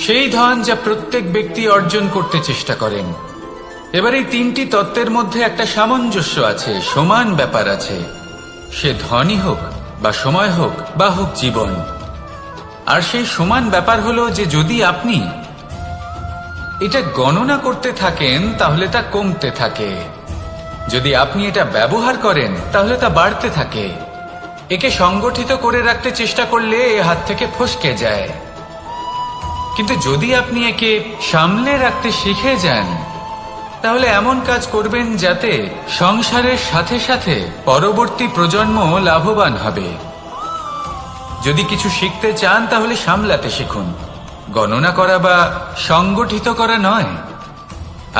সেই ধন যা প্রত্যেক ব্যক্তি অর্জন করতে চেষ্টা করেন। এবার এই তিনটি তত্ত্বের মধ্যে একটা সামঞ্জস্য আছে, সমান ব্যাপার আছে। সে ধনই হোক বা সময় হোক বা হোক জীবন। আর সেই সমান ব্যাপার হলো যে যদি আপনি এটা গণনা করতে থাকেন তাহলে তা কমতে থাকে, যদি আপনি এটা ব্যবহার করেন তাহলে তা বাড়তে থাকে। একে সংগঠিত করে রাখতে চেষ্টা করলে এ হাত থেকে ফসকে যায়, কিন্তু যদি আপনি একে সামলে রাখতে শিখে যান তাহলে এমন কাজ করবেন যাতে সংসারের সাথে সাথে পরবর্তী প্রজন্ম লাভবান হবে। যদি কিছু শিখতে চান তাহলে সামলাতে শিখুন, গণনা করা বা সংগঠিত করা নয়।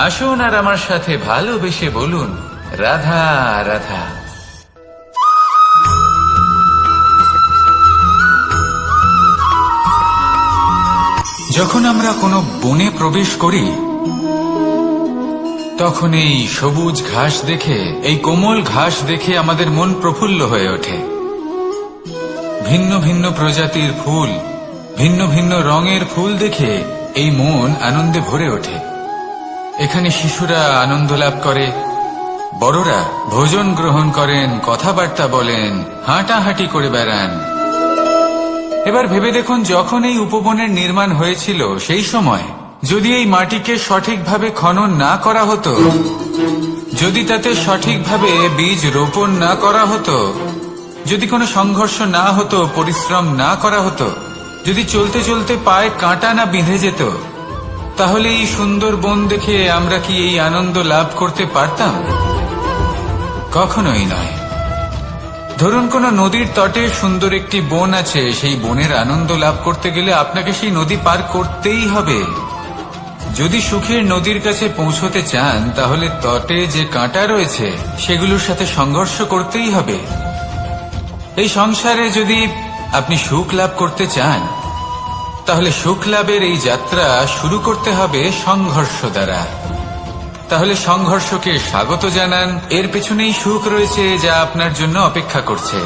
আসুন আর আমার সাথে ভালোবেসে বলুন, রাধা রাধা। যখন আমরা কোনো বনে প্রবেশ করি তখন এই সবুজ ঘাস দেখে, এই কোমল ঘাস দেখে আমাদের মন প্রফুল্ল হয়ে ওঠে। ভিন্ন ভিন্ন প্রজাতির ফুল, ভিন্ন ভিন্ন রঙের ফুল দেখে এই মন আনন্দে ভরে ওঠে। এখানে শিশুরা আনন্দ লাভ করে, বড়রা ভোজন গ্রহণ করেন, কথাবার্তা বলেন, হাঁটাহাঁটি করে বেড়ান। এবার ভেবে দেখুন, যখন এই উপবনের নির্মাণ হয়েছিল সেই সময় যদি এই মাটিকে সঠিকভাবে খনন না করা হতো, যদি তাতে সঠিকভাবে বীজ রোপণ না করা হতো, যদি কোনো সংঘর্ষ না হতো, পরিশ্রম না করা হতো, যদি চলতে চলতে পায়ে কাঁটা না বিঁধে যেত, তাহলে এই সুন্দর বন দেখে আমরা কি এই আনন্দ লাভ করতে পারতাম? কখনোই নয়। ধরুন কোনো নদীর তটে সুন্দর একটি বন আছে, সেই বনের আনন্দ লাভ করতে গেলে আপনাকে সেই নদী পার করতেই হবে। যদি সুখের নদীর কাছে পৌঁছতে চান তাহলে তটে যে কাঁটা রয়েছে সেগুলোর সাথে সংঘর্ষ করতেই হবে। এই সংসারে যদি আপনি সুখ লাভ করতে চান তাহলে সুখ লাভের এই যাত্রা শুরু করতে হবে সংঘর্ষ দ্বারা। তাহলে সংঘর্ষকে স্বাগত জানান, এর পেছনেই সুখ রয়েছে যা আপনার জন্য অপেক্ষা করছে।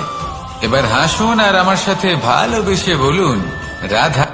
এবার হাসুন আর আমার সাথে ভালোবেসে বলুন, রাধা।